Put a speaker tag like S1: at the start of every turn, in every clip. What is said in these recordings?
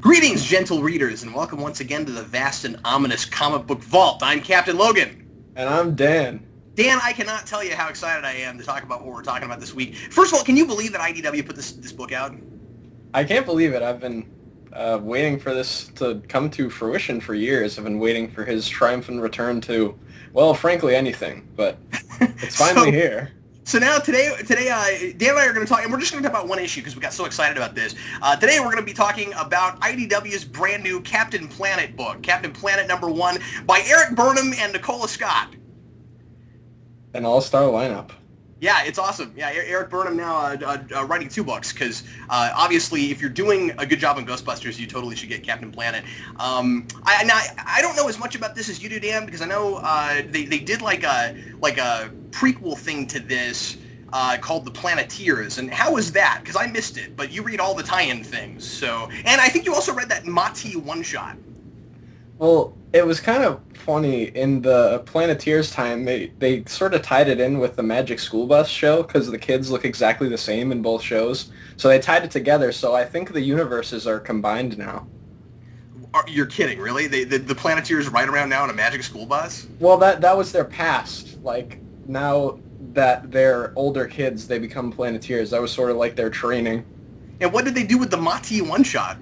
S1: Greetings, gentle readers, and welcome once again to the vast and ominous comic book vault. I'm Captain Logan.
S2: And I'm Dan.
S1: Dan, I cannot tell you how excited I am to talk about what we're talking about this week. First of all, can you believe that IDW put this book out?
S2: I can't believe it. I've been waiting for this to come to fruition for years. I've been waiting for his triumphant return to, well, frankly, anything. But it's finally here.
S1: So now today, Dan and I are going to talk, and we're just going to talk about one issue because we got so excited about this. Today we're going to be talking about IDW's brand new Captain Planet book, Captain Planet #1 by Eric Burnham and Nicola Scott.
S2: An all-star lineup.
S1: Yeah, it's awesome. Yeah, Eric Burnham now writing 2 books because obviously if you're doing a good job on Ghostbusters, you totally should get Captain Planet. I don't know as much about this as you do, Dan, because I know they did like a prequel thing to this called The Planeteers, and how was that? Because I missed it, but you read all the tie-in things. So, and I think you also read that Mati one-shot.
S2: Well, it was kind of funny. In the Planeteers time, they sort of tied it in with the Magic School Bus show because the kids look exactly the same in both shows. So they tied it together, so I think the universes are combined now.
S1: You're kidding, really? The Planeteers ride around now in a Magic School Bus?
S2: Well, that was their past. Like, now that they're older kids, they become Planeteers. That was sort of like their training.
S1: And what did they do with the Mati one-shot?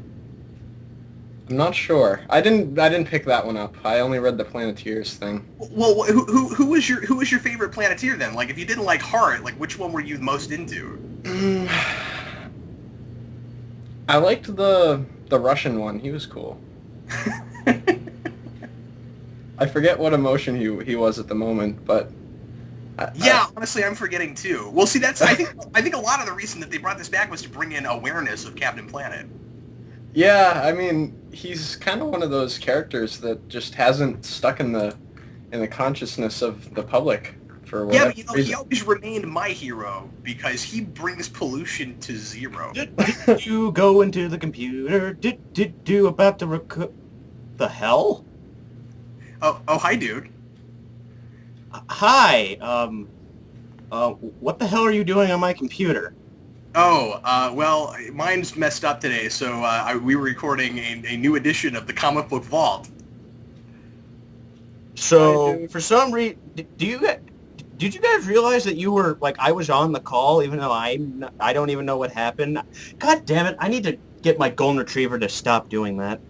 S2: I'm not sure. I didn't pick that one up. I only read the Planeteers thing.
S1: Well, who was your favorite Planeteer then? Like, if you didn't like Heart, like which one were you most into?
S2: I liked the Russian one. He was cool. I forget what emotion he was at the moment, but
S1: honestly, I'm forgetting too. Well, see, that's I think a lot of the reason that they brought this back was to bring in awareness of Captain Planet.
S2: Yeah, I mean, he's kind of one of those characters that just hasn't stuck in the consciousness of the public for whatever reason.
S1: Yeah, but he always remained my hero because he brings pollution to zero.
S3: Did you go into the computer? Did you about the hell?
S1: Oh, hi, dude.
S3: Hi. What the hell are you doing on my computer?
S1: Well, mine's messed up today, so we were recording a new edition of the Comic Book Vault.
S3: So, for some reason, did you guys realize that you were, like, I was on the call, even though I don't even know what happened? God damn it, I need to get my golden retriever to stop doing that.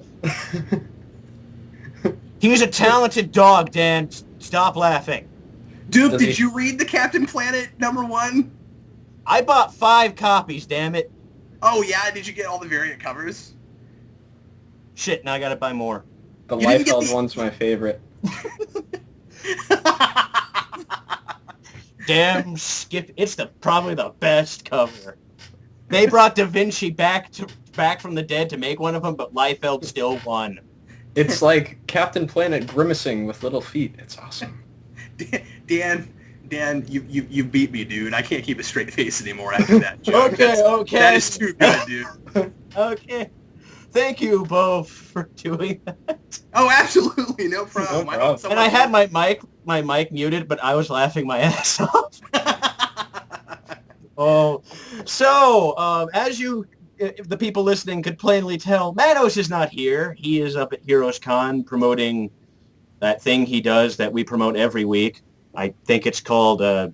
S3: He's a talented dog, Dan. Stop laughing.
S1: Dude, did you read the Captain Planet #1?
S3: I bought 5 copies, damn it.
S1: Oh, yeah? Did you get all the variant covers?
S3: Shit, now I gotta buy more.
S2: The Liefeld one's my favorite.
S3: Damn, Skip, it's probably the best cover. They brought Da Vinci back from the dead to make one of them, but Liefeld still won.
S2: It's like Captain Planet grimacing with little feet. It's awesome.
S1: Dan, you beat me, dude. I can't keep a straight face anymore after that joke.
S3: Okay.
S1: That is too good, dude.
S3: Okay. Thank you both for doing that.
S1: Oh, absolutely, no problem.
S2: No problem.
S3: And I had my mic muted, but I was laughing my ass off. Oh, so as the people listening could plainly tell, Manos is not here. He is up at Heroes Con promoting that thing he does that we promote every week. I think it's called a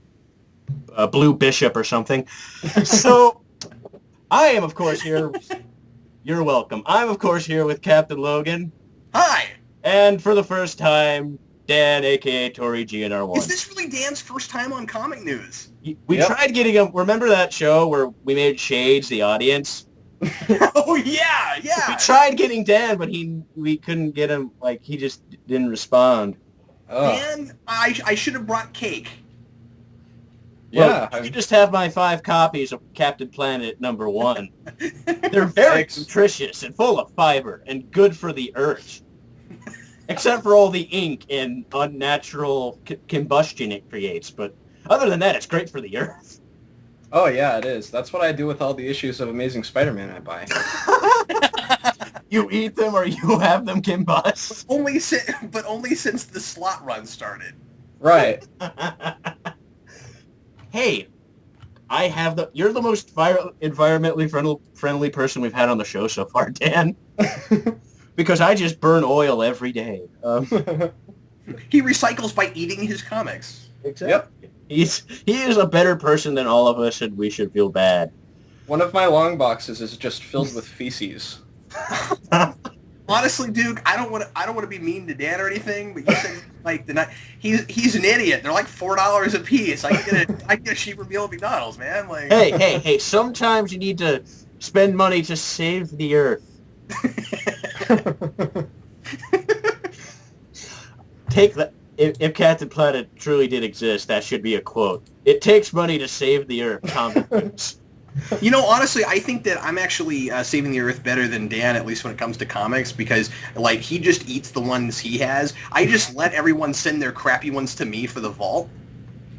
S3: Blue Bishop or something. So I am, of course, here. You're welcome. I'm, of course, here with Captain Logan.
S1: Hi.
S3: And for the first time, Dan, a.k.a. Tori GNR1.
S1: Is this really Dan's first time on Comic News?
S3: We tried getting him. Remember that show where we made Shades the audience?
S1: Oh, yeah.
S3: We tried getting Dan, but we couldn't get him. Like, he just didn't respond.
S1: Dan, I should have brought cake.
S3: Yeah. Well, you just have my 5 copies of Captain Planet #1. They're very nutritious and full of fiber and good for the earth. Except for all the ink and unnatural combustion it creates. But other than that, it's great for the earth.
S2: Oh, yeah, it is. That's what I do with all the issues of Amazing Spider-Man I buy.
S3: You eat them or you have them combust?
S1: But only since the slot run started.
S2: Right.
S3: Hey, You're the most environmentally friendly person we've had on the show so far, Dan. Because I just burn oil every day.
S1: He recycles by eating his comics.
S3: Exactly. Yep. He is a better person than all of us, and we should feel bad.
S2: One of my long boxes is just filled with feces.
S1: Honestly, Duke, I don't want to be mean to Dan or anything, but you said like he's an idiot. They're like $4 a piece. I get a cheaper meal at McDonald's, man. Like,
S3: hey! Sometimes you need to spend money to save the earth. Take that. If Captain Planet truly did exist, that should be a quote. It takes money to save the earth. Comic books.
S1: You know, honestly, I think that I'm actually saving the earth better than Dan, at least when it comes to comics, because, like, he just eats the ones he has. I just let everyone send their crappy ones to me for the vault.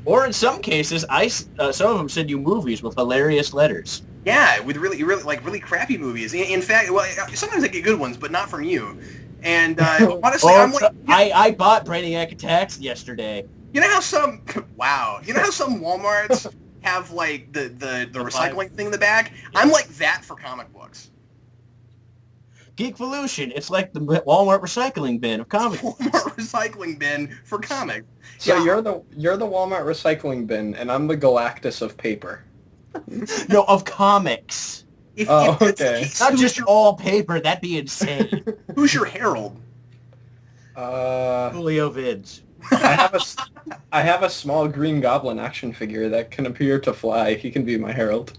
S3: Or in some cases, some of them send you movies with hilarious letters.
S1: Yeah, with really crappy movies. In fact, well, sometimes I get good ones, but not from you. And honestly, I'm like...
S3: I bought Brainiac Attacks yesterday.
S1: You know how some... Wow. You know how some Walmarts... have like the recycling thing in the back? Yeah. I'm like that for comic books.
S3: Geekvolution. It's like the Walmart recycling bin of comics.
S1: Walmart recycling bin for comics.
S2: So yeah. you're the Walmart recycling bin, and I'm the Galactus of paper.
S3: No, of comics.
S2: Okay.
S3: Not just all paper. That'd be insane.
S1: Who's your herald?
S3: Julio Vids.
S2: I have a small Green Goblin action figure that can appear to fly. He can be my herald.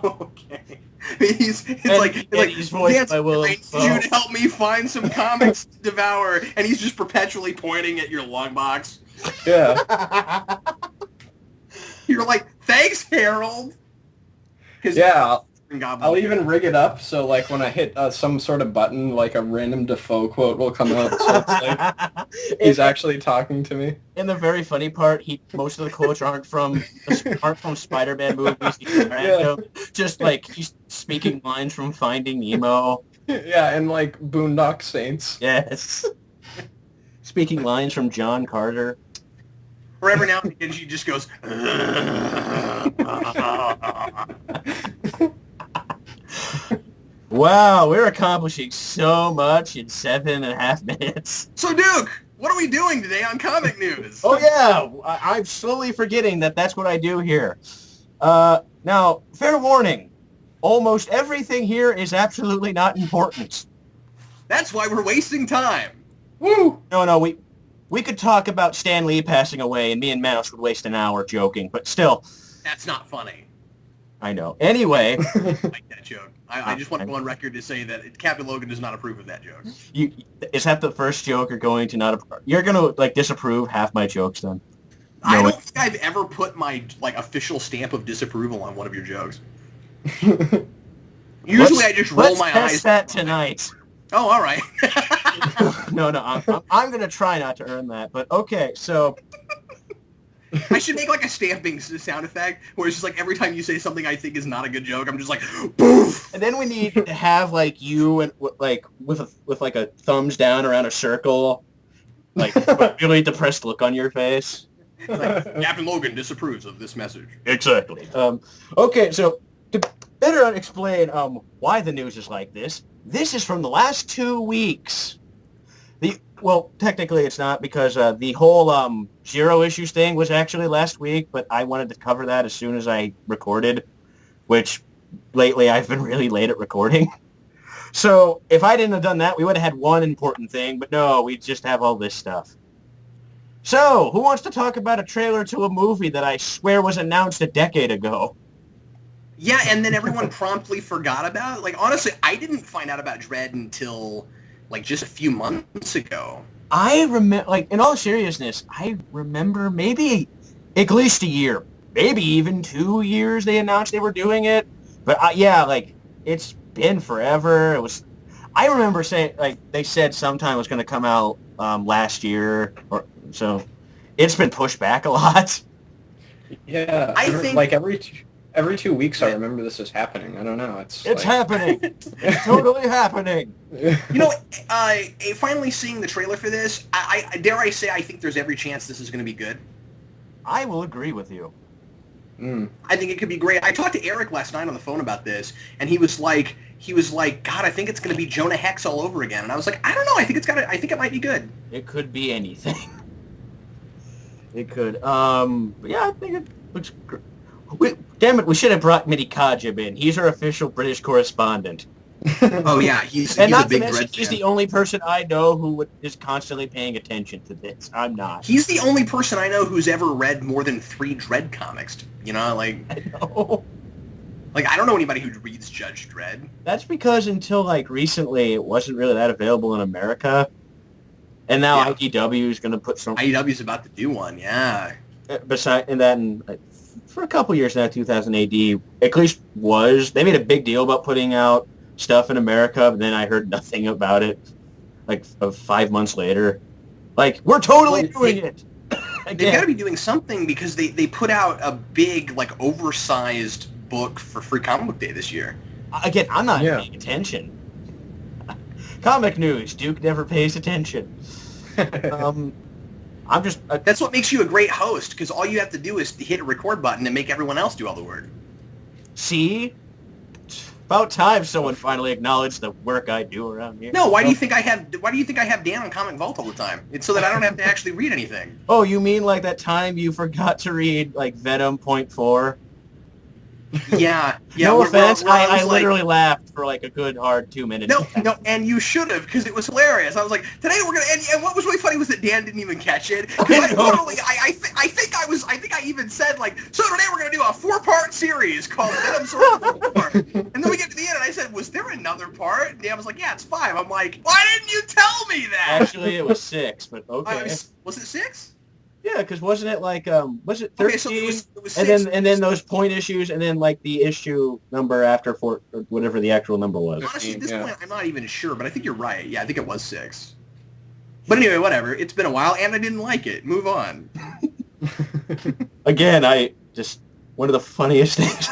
S1: Okay. He's voiced by Willem Dafoe. I need you to help me find some comics to devour, and he's just perpetually pointing at your long box.
S2: Yeah.
S1: You're like, thanks, Harold.
S2: Yeah. I'll even rig it up so, like, when I hit some sort of button, like a random Defoe quote will come out. So it's like he's actually talking to me.
S3: And the very funny part, most of the quotes aren't from Spider-Man movies. Just like he's speaking lines from Finding Nemo.
S2: Yeah, and like Boondock Saints.
S3: Yes. Speaking lines from John Carter.
S1: Or every now and again, she just goes.
S3: Wow, we're accomplishing so much in 7.5 minutes.
S1: So, Duke, what are we doing today on Comic News?
S3: Oh, yeah, I'm slowly forgetting that that's what I do here. Now, fair warning, almost everything here is absolutely not important.
S1: That's why we're wasting time.
S3: Woo! No, we could talk about Stan Lee passing away, and me and Manos would waste an hour joking, but still.
S1: That's not funny.
S3: I know. Anyway.
S1: I like that joke. I just want to go on record to say that Captain Logan does not approve of that joke.
S3: Is that the first joke you're going to not approve? You're going to, like, disapprove half my jokes then?
S1: I don't think I've ever put my, like, official stamp of disapproval on one of your jokes. Usually I just roll my eyes.
S3: Let's test that tonight.
S1: Oh, all right.
S3: No, I'm going to try not to earn that, but okay, so...
S1: I should make like a stamping sound effect where it's just like every time you say something I think is not a good joke, I'm just like, poof.
S3: And then we need to have like you and like with like a thumbs down around a circle, like a really depressed look on your face.
S1: Like, Captain Logan disapproves of this message.
S3: Exactly. Okay, so to better explain why the news is like this is from the last 2 weeks. Well, technically it's not because the whole Zero Issues thing was actually last week, but I wanted to cover that as soon as I recorded, which lately I've been really late at recording. So if I didn't have done that, we would have had one important thing, but no, we just have all this stuff. So, who wants to talk about a trailer to a movie that I swear was announced a decade ago?
S1: Yeah, and then everyone promptly forgot about it. Like, honestly, I didn't find out about DREDD until... like just a few months ago.
S3: I remember, like, in all seriousness, I remember maybe at least a year, maybe even 2 years they announced they were doing it. But yeah, like, it's been forever. I remember saying, like, they said sometime it was going to come out last year, or so. It's been pushed back a lot.
S2: Yeah, I think like every 2 weeks I remember this is happening. I don't know. It's like...
S3: happening. It's totally happening.
S1: You know, finally seeing the trailer for this, I dare I say I think there's every chance this is going to be good.
S3: I will agree with you.
S1: I think it could be great. I talked to Eric last night on the phone about this, and he was like, God, I think it's going to be Jonah Hex all over again. And I was like, I don't know. I think it might be good.
S3: It could be anything. It could. Yeah, I think it looks great. Damn it, we should have brought Mitty Kajib in. He's our official British correspondent.
S1: Oh yeah, he's
S3: and
S1: a
S3: not
S1: big
S3: to mention,
S1: Dredd
S3: he's
S1: fan.
S3: the only person I know who is constantly paying attention to this. I'm not.
S1: He's the only person I know who's ever read more than 3 Dredd comics. You know, like
S3: I know.
S1: Like I don't know anybody who reads Judge Dredd.
S3: That's because until like recently, it wasn't really that available in America, and now
S1: Yeah.
S3: IDW is going to put some.
S1: IDW's about to do one, yeah.
S3: And then for a couple years now, 2000 AD, at least they made a big deal about putting out stuff in America, but then I heard nothing about it, like 5 months later. Like, we're totally doing it!
S1: They've got to be doing something because they put out a big, like, oversized book for Free Comic Book Day this year.
S3: Again, I'm not paying attention. Comic news, Duke never pays attention. I'm just...
S1: That's what makes you a great host, because all you have to do is hit a record button and make everyone else do all the work.
S3: See? About time someone finally acknowledged the work I do around here.
S1: No, why do you think I have Dan on Comic Vault all the time? It's so that I don't have to actually read anything.
S3: Oh, you mean like that time you forgot to read like Venom .4?
S1: Yeah.
S3: No offense, I
S1: was
S3: literally laughed for like a good hard 2 minutes.
S1: No, and you should have, because it was hilarious. I was like, today we're gonna, and what was really funny was that Dan didn't even catch it. Because I think I even said like, so today we're gonna do a 4-part series called Venom Sword of the War. And then we get to the end, and I said, was there another part? And Dan was like, yeah, it's 5. I'm like, why didn't you tell me that?
S3: Actually, it was 6, but okay.
S1: Was it 6?
S3: Yeah, because wasn't it like was it 13?
S1: Okay, so it was 6.
S3: and then those point issues, and then like the issue number after 4, or whatever the actual number was.
S1: Honestly, at this point, I'm not even sure, but I think you're right. Yeah, I think it was 6. But anyway, whatever. It's been a while, and I didn't like it. Move on.
S3: Again, one of the funniest things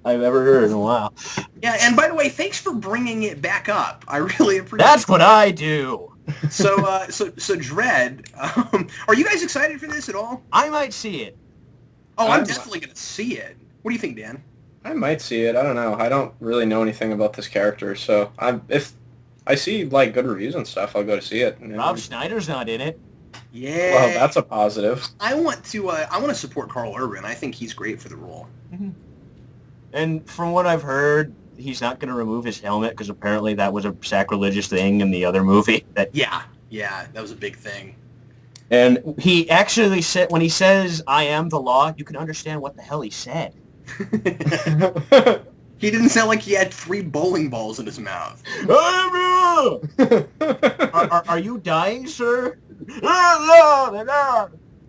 S3: I've ever heard in a while.
S1: Yeah, and by the way, thanks for bringing it back up. I really appreciate it.
S3: That's what I do.
S1: So Dredd, are you guys excited for this at all?
S3: I might see it.
S1: Oh, I'm definitely going to see it. What do you think, Dan?
S2: I might see it. I don't know. I don't really know anything about this character, so if I see like good reviews and stuff, I'll go to see it.
S3: Rob Schneider's not in it.
S1: Yeah.
S2: Well, that's a positive.
S1: I want to support Carl Urban. I think he's great for the role.
S3: Mm-hmm. And from what I've heard, he's not going to remove his helmet because apparently that was a sacrilegious thing in the other movie.
S1: Yeah, that was a big thing.
S3: And he actually said, when he says, I am the law, you can understand what the hell he said.
S1: He didn't sound like he had 3 bowling balls in his mouth.
S3: Are you dying, sir?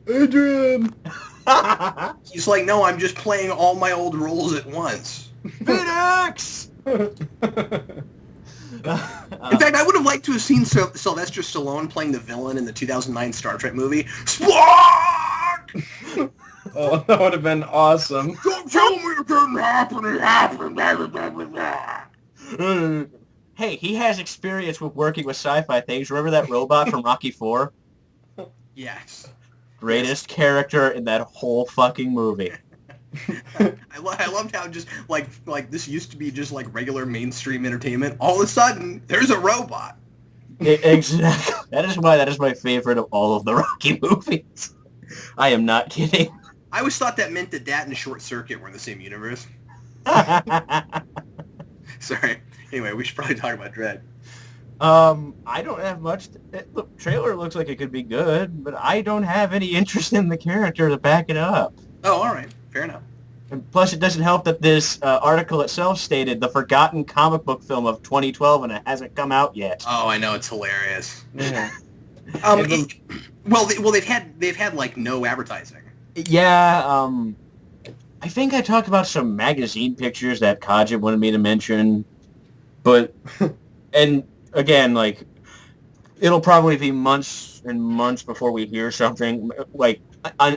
S2: Adrian!
S1: He's like, no, I'm just playing all my old roles at once.
S3: Phoenix!
S1: In fact, I would have liked to have seen Sylvester Stallone playing the villain in the 2009 Star Trek movie. Spock!
S2: Oh, that would have been awesome.
S1: Don't tell me it didn't happen. It happened.
S3: Hey, he has experience with working with sci-fi things. Remember that robot from Rocky IV?
S1: Yes.
S3: Greatest character in that whole fucking movie.
S1: I loved how just like this used to be just like regular mainstream entertainment. All of a sudden, there's a robot.
S3: Exactly. That is my favorite of all of the Rocky movies. I am not kidding.
S1: I always thought that meant that and Short Circuit were in the same universe. Sorry. Anyway, we should probably talk about Dredd.
S3: I don't have much. The trailer looks like it could be good, but I don't have any interest in the character to back it up.
S1: Oh, all right. Fair enough.
S3: And plus, it doesn't help that this article itself stated the forgotten comic book film of 2012, and it hasn't come out yet.
S1: Oh, I know, it's hilarious.
S2: Yeah.
S1: They've had like no advertising.
S3: Yeah. I think I talked about some magazine pictures that Kajib wanted me to mention, but and again, like it'll probably be months and months before we hear something. Like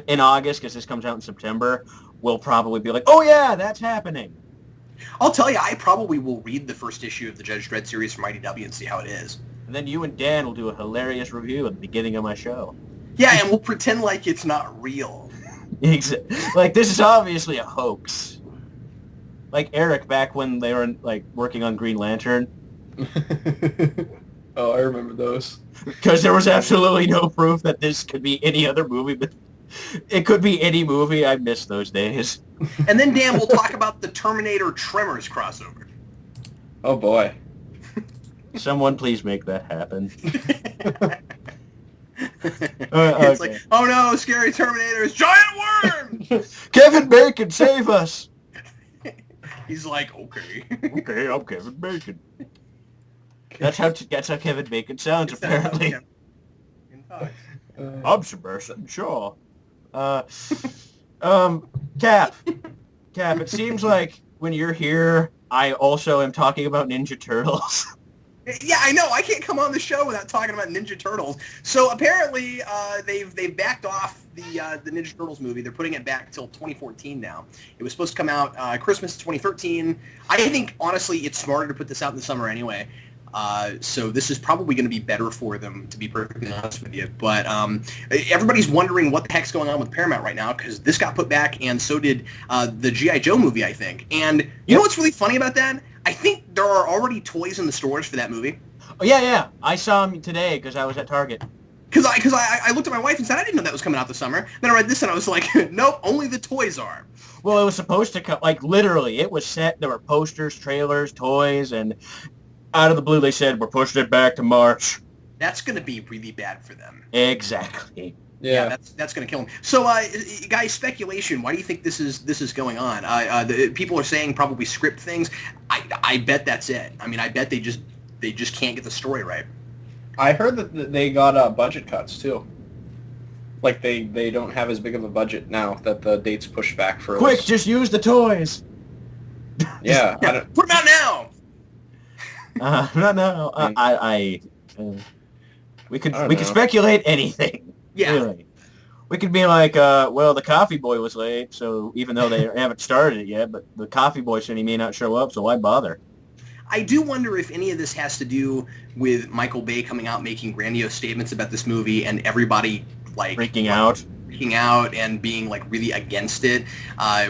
S3: in August, because this comes out in September, we'll probably be like, oh yeah, that's happening.
S1: I'll tell you, I probably will read the first issue of the Judge Dredd series from IDW and see how it is.
S3: And then you and Dan will do a hilarious review at the beginning of my show.
S1: Yeah, and we'll pretend like it's not real.
S3: Like, this is obviously a hoax. Like Eric back when they were like working on Green Lantern.
S2: Oh, I remember those.
S3: Because there was absolutely no proof that this could be any other movie, but it could be any movie. I miss those days.
S1: And then, Dan, we'll talk about the Terminator Tremors crossover.
S2: Oh, boy.
S3: Someone please make that happen.
S1: It's like, oh no, scary Terminators, giant worms!
S3: Kevin Bacon, save us!
S1: He's like, okay.
S3: Okay, I'm Kevin Bacon. That's how Kevin Bacon sounds, apparently. I'm Sebastian Shaw. Cap, it seems like when you're here, I also am talking about Ninja Turtles.
S1: Yeah, I know. I can't come on the show without talking about Ninja Turtles. So apparently, they've backed off the Ninja Turtles movie. They're putting it back till 2014 now. It was supposed to come out Christmas 2013. I think honestly, it's smarter to put this out in the summer anyway. So this is probably going to be better for them, to be perfectly honest with you. But everybody's wondering what the heck's going on with Paramount right now, because this got put back, and so did the G.I. Joe movie, I think. And you know what's really funny about that? I think there are already toys in the stores for that movie.
S3: Oh, yeah. I saw them today because I was at Target.
S1: Because I looked at my wife and said, I didn't know that was coming out this summer. Then I read this and I was like, nope, only the toys are.
S3: Well, it was supposed to come, like, literally. It was set. There were posters, trailers, toys, and out of the blue they said, we're pushing it back to March.
S1: That's going to be really bad for them.
S3: Exactly.
S2: Yeah,
S1: that's going to kill them. So, guys, speculation. Why do you think this is going on? People are saying probably script things. I bet that's it. I mean, I bet they just can't get the story right.
S2: I heard that they got budget cuts too. Like they don't have as big of a budget now that the date's pushed back for.
S3: Quick, just use the toys.
S2: Yeah,
S1: put them out now.
S3: No. We could speculate anything.
S1: Yeah.
S3: Really. We could be like, well, the coffee boy was late, so even though they haven't started it yet, but the coffee boy said he may not show up, so why bother?
S1: I do wonder if any of this has to do with Michael Bay coming out making grandiose statements about this movie and everybody like
S3: freaking out
S1: and being like really against it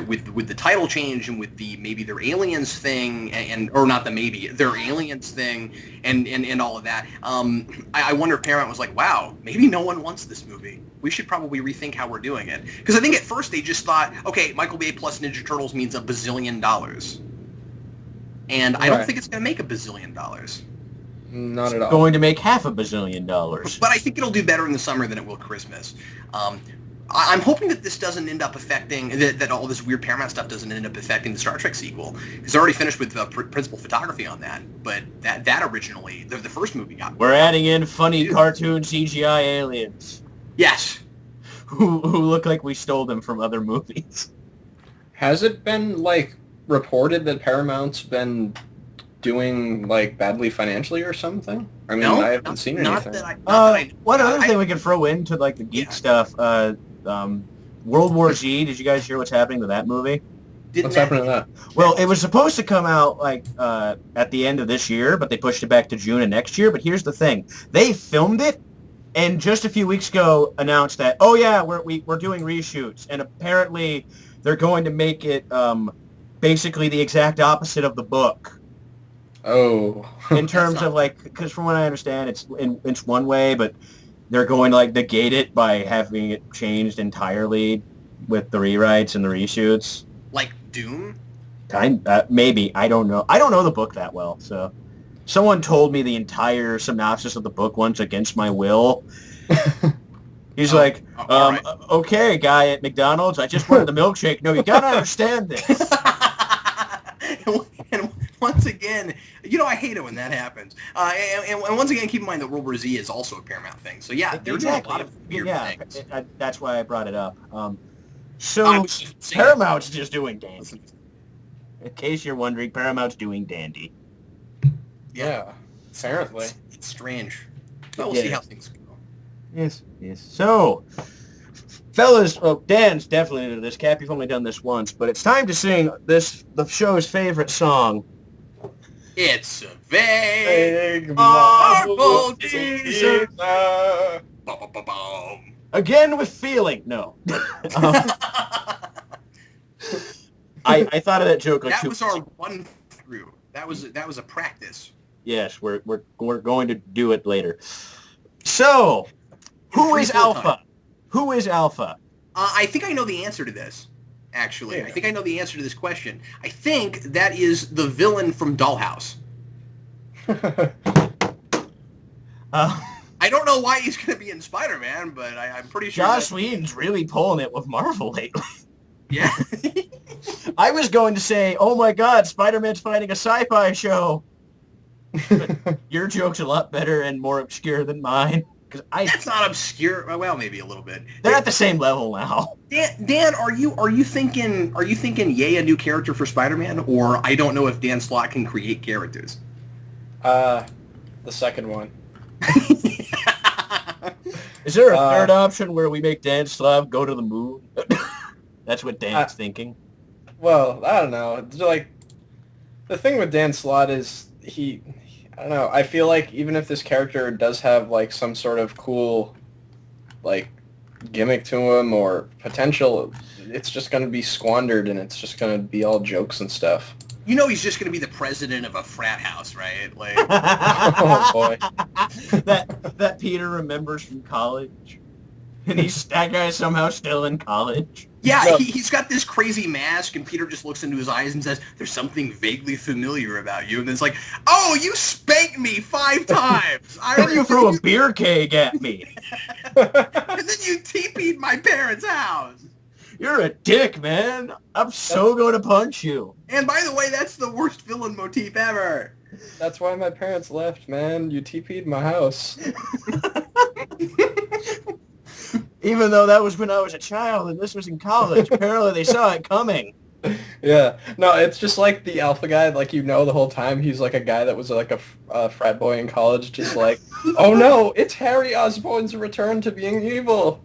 S1: with the title change and with the maybe their aliens thing or not the maybe their aliens thing and all of that. I wonder if Paramount was like, wow, maybe no one wants this movie. We should probably rethink how we're doing it. Because I think at first they just thought, okay, Michael Bay plus Ninja Turtles means $1 bazillion. And I don't think it's going to make $1 bazillion.
S2: Not at all.
S3: Going to make $500 million.
S1: But I think it'll do better in the summer than it will Christmas. I'm hoping that this doesn't end up affecting, that all this weird Paramount stuff doesn't end up affecting the Star Trek sequel. Because they're already finished with principal photography on that. But that originally, the first movie got...
S3: We're adding in funny cartoon CGI aliens.
S1: Yes.
S3: Who look like we stole them from other movies.
S2: Has it been, like, reported that Paramount's been doing, like, badly financially or something? I mean, I haven't seen anything.
S3: One other thing we can throw into, like, the geek stuff, World War Z, did you guys hear what's happening to that movie?
S2: What's happening to that?
S3: Well, it was supposed to come out, like, at the end of this year, but they pushed it back to June of next year. But here's the thing. They filmed it, and just a few weeks ago announced that, oh, yeah, we're doing reshoots. And apparently they're going to make it basically the exact opposite of the book.
S2: Oh.
S3: In terms of, like, because from what I understand, it's one way, but they're going to, like, negate it by having it changed entirely with the rewrites and the reshoots.
S1: Like Doom?
S3: Maybe. I don't know. I don't know the book that well, so... Someone told me the entire synopsis of the book once against my will. He's like, right. Okay, guy at McDonald's, I just wanted the milkshake. No, you gotta understand this.
S1: And once again, I hate it when that happens. And once again, keep in mind that World War Z is also a Paramount thing. So yeah, they're doing a lot of weird things.
S3: That's why I brought it up. So Paramount's just doing dandy. In case you're wondering, Paramount's doing dandy.
S2: Yeah, apparently.
S1: It's strange. But we'll see how things go.
S3: Yes. So, fellas, Dan's definitely into this. Cap, you've only done this once, but it's time to sing the show's favorite song.
S1: It's a vague, marble teaser.
S3: Again with feeling. No. I thought of that joke.
S1: That was our one through. That was a practice.
S3: Yes, we're going to do it later. So, who is Alpha? Who is Alpha?
S1: I think I know the answer to this. Actually, I think I know the answer to this question. I think that is the villain from Dollhouse. I don't know why he's going to be in Spider-Man, but I'm pretty sure.
S3: Joss Whedon's really pulling it with Marvel lately.
S1: Yeah.
S3: I was going to say, oh my God, Spider-Man's fighting a sci-fi show. But your joke's a lot better and more obscure than mine.
S1: That's not obscure. Well, maybe a little bit.
S3: They're at the same level now.
S1: Dan, are you thinking yay a new character for Spider-Man, or I don't know if Dan Slott can create characters?
S2: The second one.
S3: Is there a third option where we make Dan Slott go to the moon? That's what Dan's thinking.
S2: Well, I don't know. It's like, the thing with Dan Slott is I don't know. I feel like even if this character does have like some sort of cool, like, gimmick to him or potential, it's just going to be squandered and it's just going to be all jokes and stuff.
S1: You know he's just going to be the president of a frat house, right? Like,
S2: oh boy,
S3: that Peter remembers from college, and that guy's somehow still in college.
S1: Yeah,
S2: no.
S1: He's got this crazy mask, and Peter just looks into his eyes and says, "There's something vaguely familiar about you." And then it's like, "Oh, you spanked me 5 times.
S3: Then you threw a beer keg at me,
S1: and then you TP'd my parents' house.
S3: You're a dick, man. I'm so going to punch you."
S1: And by the way, that's the worst villain motif ever.
S2: That's why my parents left, man. You TP'd my house.
S3: Even though that was when I was a child and this was in college, apparently they saw it coming.
S2: Yeah. No, it's just like the alpha guy, like, the whole time he's like a guy that was like a frat boy in college, just like, oh no, it's Harry Osborn's return to being evil.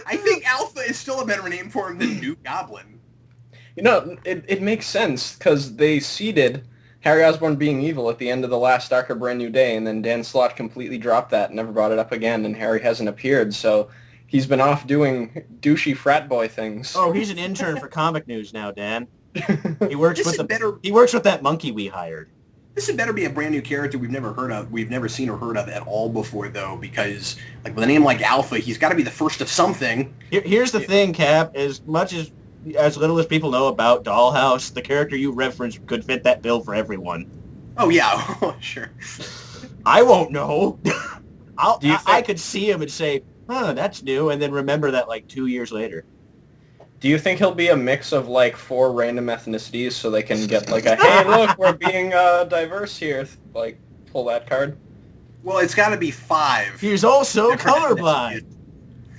S1: I think Alpha is still a better name for him than New Goblin.
S2: It makes sense, because they seeded Harry Osborn being evil at the end of the last arc of Brand New Day, and then Dan Slott completely dropped that and never brought it up again, and Harry hasn't appeared, so he's been off doing douchey frat boy things.
S3: Oh, he's an intern for Comic News now, Dan. He works with that monkey we hired.
S1: This had better be a brand new character we've never seen or heard of at all before, though, because like with a name like Alpha, he's got to be the first of something.
S3: Here's the thing, Cap. As little as people know about Dollhouse, the character you referenced could fit that bill for everyone.
S1: Oh yeah, sure.
S3: I won't know. I could see him and say, "Huh, that's new," and then remember that like 2 years later.
S2: Do you think he'll be a mix of like 4 random ethnicities so they can get like a, hey, look, we're being diverse here, like pull that card?
S1: Well, it's got to be 5.
S3: He's also colorblind.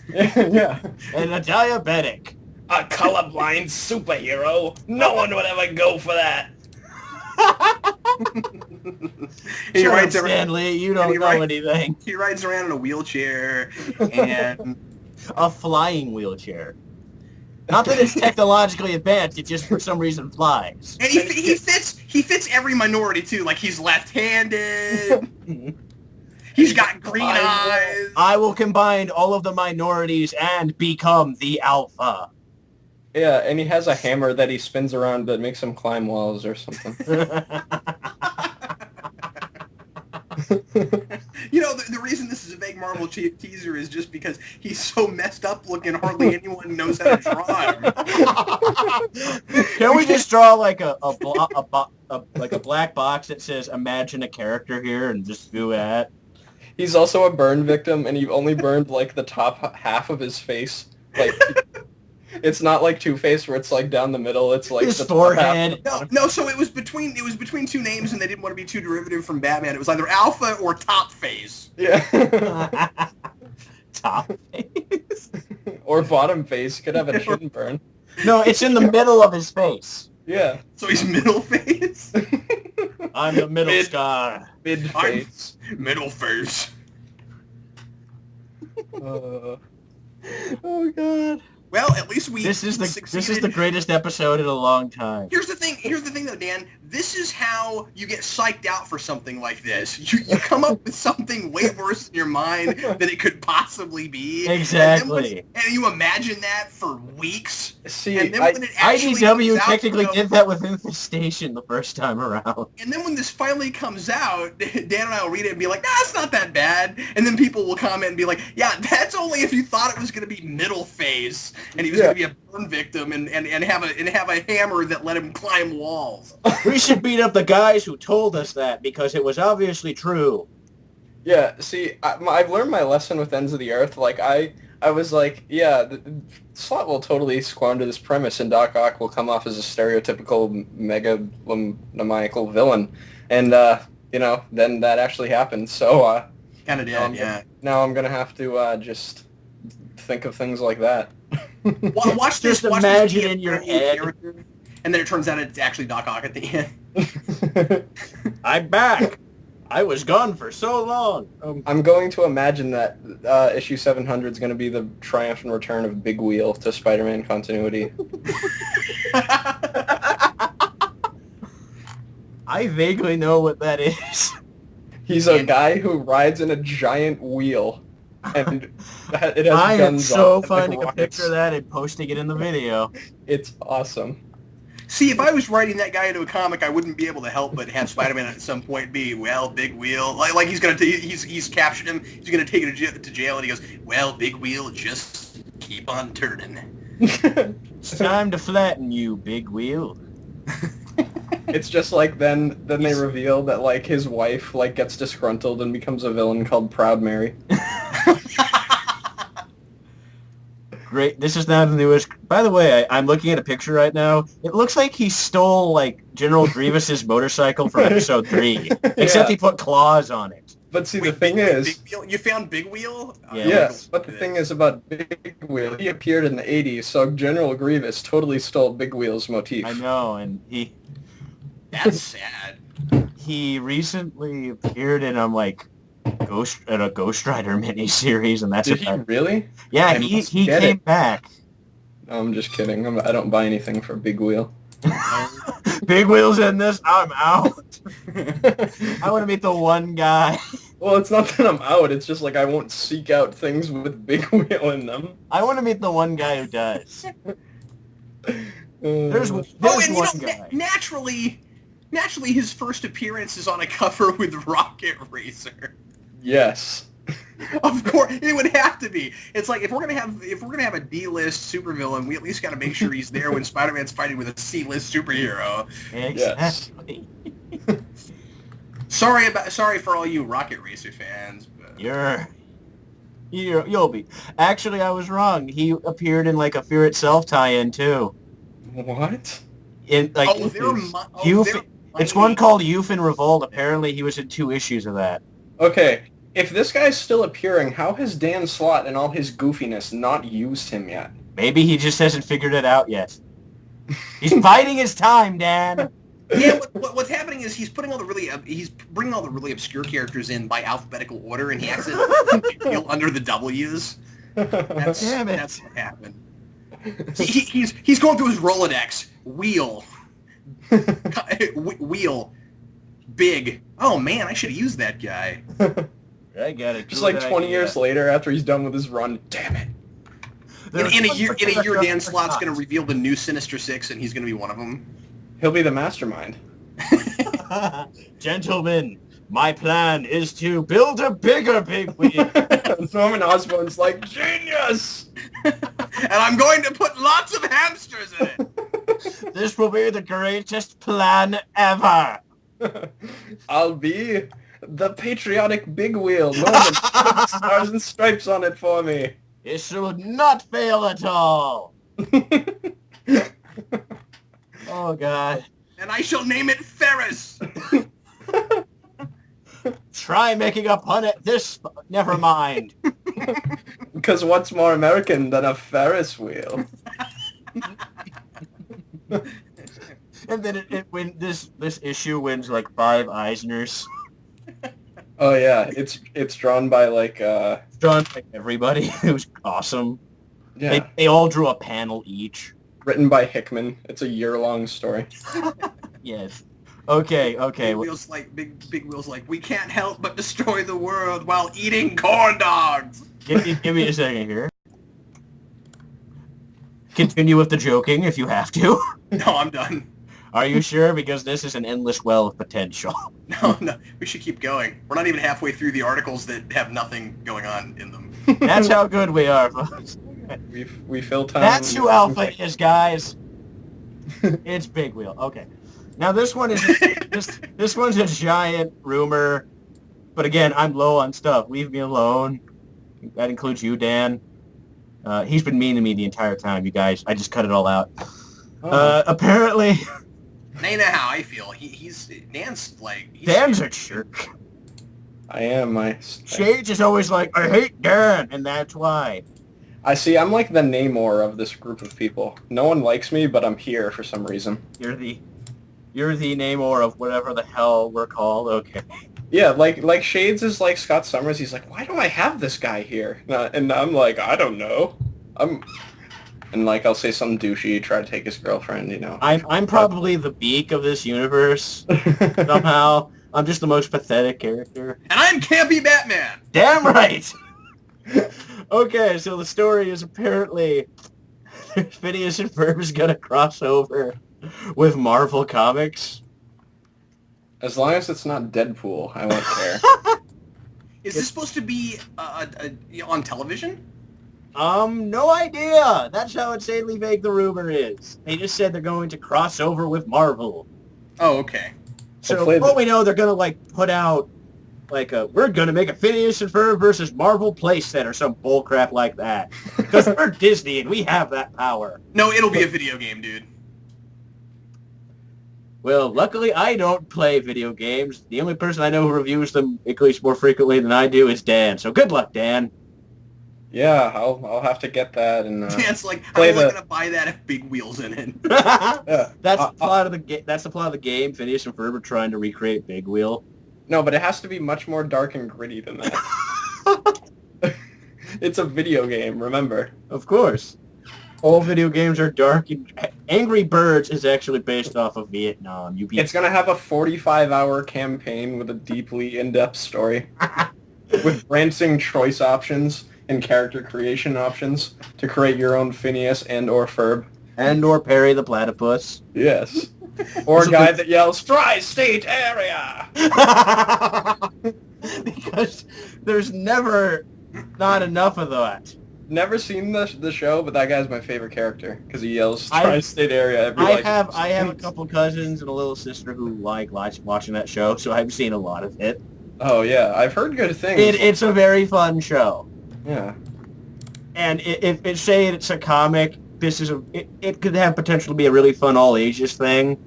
S2: Yeah.
S3: And a diabetic.
S2: A colorblind superhero? No one would ever go for that.
S1: He rides
S3: Stanley, you don't know anything.
S1: He rides around in a wheelchair and
S3: a flying wheelchair. Not that it's technologically advanced, it just for some reason flies.
S1: And he fits every minority too. Like he's left-handed. He's got green eyes.
S3: I will combine all of the minorities and become the Alpha.
S2: Yeah, and he has a hammer that he spins around that makes him climb walls or something.
S1: The reason this is a vague Marvel teaser is just because he's so messed up looking, hardly anyone knows how to draw him.
S3: Can we just draw like a black box that says "Imagine a character" here and just do that?
S2: He's also a burn victim, and he only burned like the top half of his face. Like, it's not like Two-Face where it's like down the middle. It's like
S3: his
S2: the
S3: forehead.
S1: No. So it was between 2 names, and they didn't want to be too derivative from Batman. It was either Alpha or Top Face.
S2: Yeah.
S3: Top Face.
S2: Or Bottom Face. Could have a chin burn.
S3: No, it's in the middle of his face.
S2: Yeah.
S1: So he's Middle Face.
S3: I'm the middle star.
S2: Mid face.
S1: Middle Face.
S3: Oh God.
S1: Well, at least we
S3: This is the
S1: succeeded.
S3: greatest episode in a long time.
S1: Here's the thing. here's the thing, though, Dan. This is how you get psyched out for something like this. You come up with something way worse in your mind than it could possibly be.
S3: Exactly.
S1: And you imagine that for weeks.
S2: See,
S1: and then when it actually
S3: IDW
S1: comes out,
S3: technically did that with Infestation the first time around.
S1: And then when this finally comes out, Dan and I will read it and be like, nah, it's not that bad. And then people will comment and be like, yeah, that's only if you thought it was going to be middle phase and he was going to be a burn victim and have a hammer that let him climb walls.
S3: We should beat up the guys who told us that because it was obviously true.
S2: Yeah, see, I've learned my lesson with Ends of the Earth. Like, I was like, yeah, Slott will totally squander this premise, and Doc Ock will come off as a stereotypical megalomaniacal villain. And, then that actually happened. So,
S1: Kind of did, yeah.
S2: Now I'm going to have to just think of things like that.
S1: Watch this.
S3: Just imagine in your head.
S1: And then it turns out it's actually Doc Ock at the end.
S3: I'm back. I was gone for so long.
S2: I'm going to imagine that issue 700 is going to be the triumphant return of Big Wheel to Spider-Man continuity.
S3: I vaguely know what that is.
S2: He's a guy who rides in a giant wheel, and it has
S3: I am
S2: guns
S3: so
S2: on it,
S3: finding
S2: like
S3: a picture of that and posting it in the video.
S2: It's awesome.
S1: See, if I was writing that guy into a comic, I wouldn't be able to help but have Spider-Man at some point be, well, Big Wheel. Like he's gonna he's captured him. He's gonna take it to jail, and he goes, well, Big Wheel, just keep on turning.
S3: It's time to flatten you, Big Wheel.
S2: It's just like then they reveal that like his wife like gets disgruntled and becomes a villain called Proud Mary.
S3: Great. This is now the newest. By the way, I'm looking at a picture right now. It looks like he stole like General Grievous's motorcycle from episode 3, except he put claws on it.
S2: But see, the thing is,
S1: Big Wheel? You found Big Wheel?
S3: Yeah.
S2: yes. But the thing is about Big Wheel, he appeared in the '80s, so General Grievous totally stole Big Wheel's motif.
S3: I know, and
S1: That's sad.
S3: he recently appeared in a Ghost Rider miniseries, and that's
S2: Did he really?
S3: Yeah,
S2: I
S3: he
S2: must
S3: came
S2: get it.
S3: back.
S2: No, I'm just kidding. I don't buy anything for Big Wheel.
S3: Big Wheel's in this. I'm out. I want to meet the one guy.
S2: Well, it's not that I'm out. It's just like I won't seek out things with Big Wheel in them.
S3: I want to meet the one guy who does. There's
S1: And
S3: one guy.
S1: naturally, his first appearance is on a cover with Rocket Racer.
S2: Yes.
S1: Of course, it would have to be. It's like if we're gonna have a D-list supervillain, we at least gotta make sure he's there when Spider-Man's fighting with a C-list superhero.
S3: Exactly.
S1: Sorry for all you Rocket Racer fans. But...
S3: You'll be. Actually, I was wrong. He appeared in a Fear Itself tie-in too.
S2: What?
S3: It's one called Youth in Revolt. Apparently, he was in 2 issues of that.
S2: Okay, if this guy's still appearing, how has Dan Slott and all his goofiness not used him yet?
S3: Maybe he just hasn't figured it out yet. He's biding his time, Dan.
S1: Yeah, what's happening is he's bringing all the really obscure characters in by alphabetical order, and he accidentally feel under the W's.
S3: Damn it.
S1: That's what happened. He's going through his Rolodex. Wheel. Wheel. Big. Oh man, I should have used that guy.
S3: I got it.
S2: Just 20 years later, after he's done with his run, damn it.
S1: In a year, Dan Slott's going to reveal the new Sinister Six, and he's going to be one of them.
S2: He'll be the mastermind.
S3: Gentlemen, my plan is to build a bigger Big Wheel.
S2: Norman Osborn's like, genius!
S1: And I'm going to put lots of hamsters in it.
S3: This will be the greatest plan ever.
S2: I'll be the patriotic Big Wheel. Norman, put stars and stripes on it for me.
S3: It should not fail at all. Oh, God.
S1: And I shall name it Ferris.
S3: Try making a pun at this. Never mind.
S2: Because what's more American than a Ferris wheel?
S3: And then this issue wins 5 Eisners.
S2: Oh yeah, it's drawn by
S3: Drawn by everybody. It was awesome.
S2: yeah,
S3: They all drew a panel each.
S2: written by Hickman. It's a year-long story.
S3: Yes. Okay.
S1: Big Wheel's like Big Wheel's like, we can't help but destroy the world while eating corn dogs.
S3: Give me a second here. Continue with the joking if you have to.
S1: No, I'm done.
S3: Are you sure? Because this is an endless well of potential.
S1: No, we should keep going. We're not even halfway through the articles that have nothing going on in them.
S3: That's how good we are, folks.
S2: We fill time.
S3: That's who Alpha is, guys. It's Big Wheel. Okay. Now this one is this one's a giant rumor, but again, I'm low on stuff. Leave me alone. That includes you, Dan. He's been mean to me the entire time, you guys. I just cut it all out. Apparently...
S1: You know how I feel. Dan's
S3: Dan's a jerk.
S2: I am.
S3: Shades is always like, I hate Dan, and that's why.
S2: I see. I'm like the Namor of this group of people. No one likes me, but I'm here for some reason.
S3: You're the Namor of whatever the hell we're called. Okay.
S2: Yeah, like Shades is like Scott Summers. He's like, why do I have this guy here? And I'm like, I don't know. And like I'll say something douchey, try to take his girlfriend. You know.
S3: I'm probably the beak of this universe. Somehow, I'm just the most pathetic character.
S1: And I'm Campy Batman.
S3: Damn right. Okay, so the story is apparently Phineas and Ferb is gonna cross over with Marvel Comics.
S2: As long as it's not Deadpool, I won't care.
S1: Is this supposed to be on television?
S3: No idea. That's how insanely vague the rumor is. They just said they're going to cross over with Marvel.
S1: Oh, okay.
S3: So what we know, they're gonna like put out like we're gonna make a Phineas and Ferb versus Marvel playset or some bullcrap like that. Because we're Disney and we have that power.
S1: No, it'll be a video game, dude.
S3: Well, luckily I don't play video games. The only person I know who reviews them, at least more frequently than I do, is Dan. So good luck, Dan.
S2: Yeah, I'll have to get that and
S1: Dan's like, I'm only gonna buy that if Big Wheel's in it.
S2: Yeah.
S3: That's the plot of the That's the plot of the game. Phineas and Ferb are trying to recreate Big Wheel.
S2: No, but it has to be much more dark and gritty than that. It's a video game, remember?
S3: Of course. All video games are dark. Angry Birds is actually based off of Vietnam.
S2: It's going to have a 45-hour campaign with a deeply in-depth story. With rancing choice options and character creation options to create your own Phineas and or Ferb.
S3: And or Perry the Platypus.
S2: Yes. Or a guy that yells, Tri-State Area!
S3: Because there's never not enough of that.
S2: Never seen the show, but that guy's my favorite character because he yells Tri-State Area every
S3: I have a couple cousins and a little sister who like watching that show, so I've seen a lot of it.
S2: Oh yeah, I've heard good things.
S3: It's a very fun show.
S2: Yeah.
S3: And if it say it's a comic, it could have potential to be a really fun all ages thing.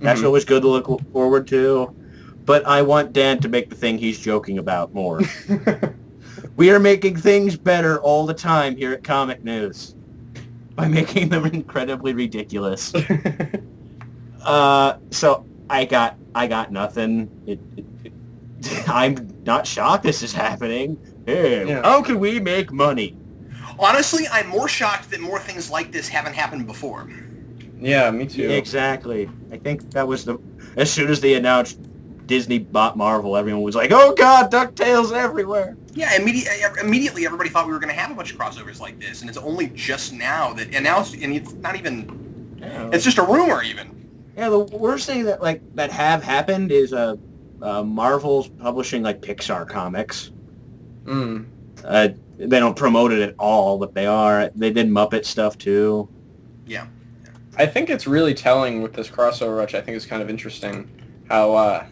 S3: That's always good to look forward to. But I want Dan to make the thing he's joking about more. We are making things better all the time here at Comic News by making them incredibly ridiculous. So I got nothing. I'm not shocked this is happening. Hey, yeah. How can we make money?
S1: Honestly, I'm more shocked that more things like this haven't happened before.
S2: Yeah, me too.
S3: Exactly. I think that was as soon as they announced Disney bought Marvel, everyone was like, oh god, DuckTales everywhere.
S1: Yeah, immediately everybody thought we were going to have a bunch of crossovers like this, and it's only just now that announced, and it's not even, it's just a rumor even. Yeah,
S3: the worst thing that have happened is Marvel's publishing like Pixar comics. They don't promote it at all, but they did Muppet stuff too.
S1: Yeah.
S2: I think it's really telling with this crossover, which I think is kind of interesting, how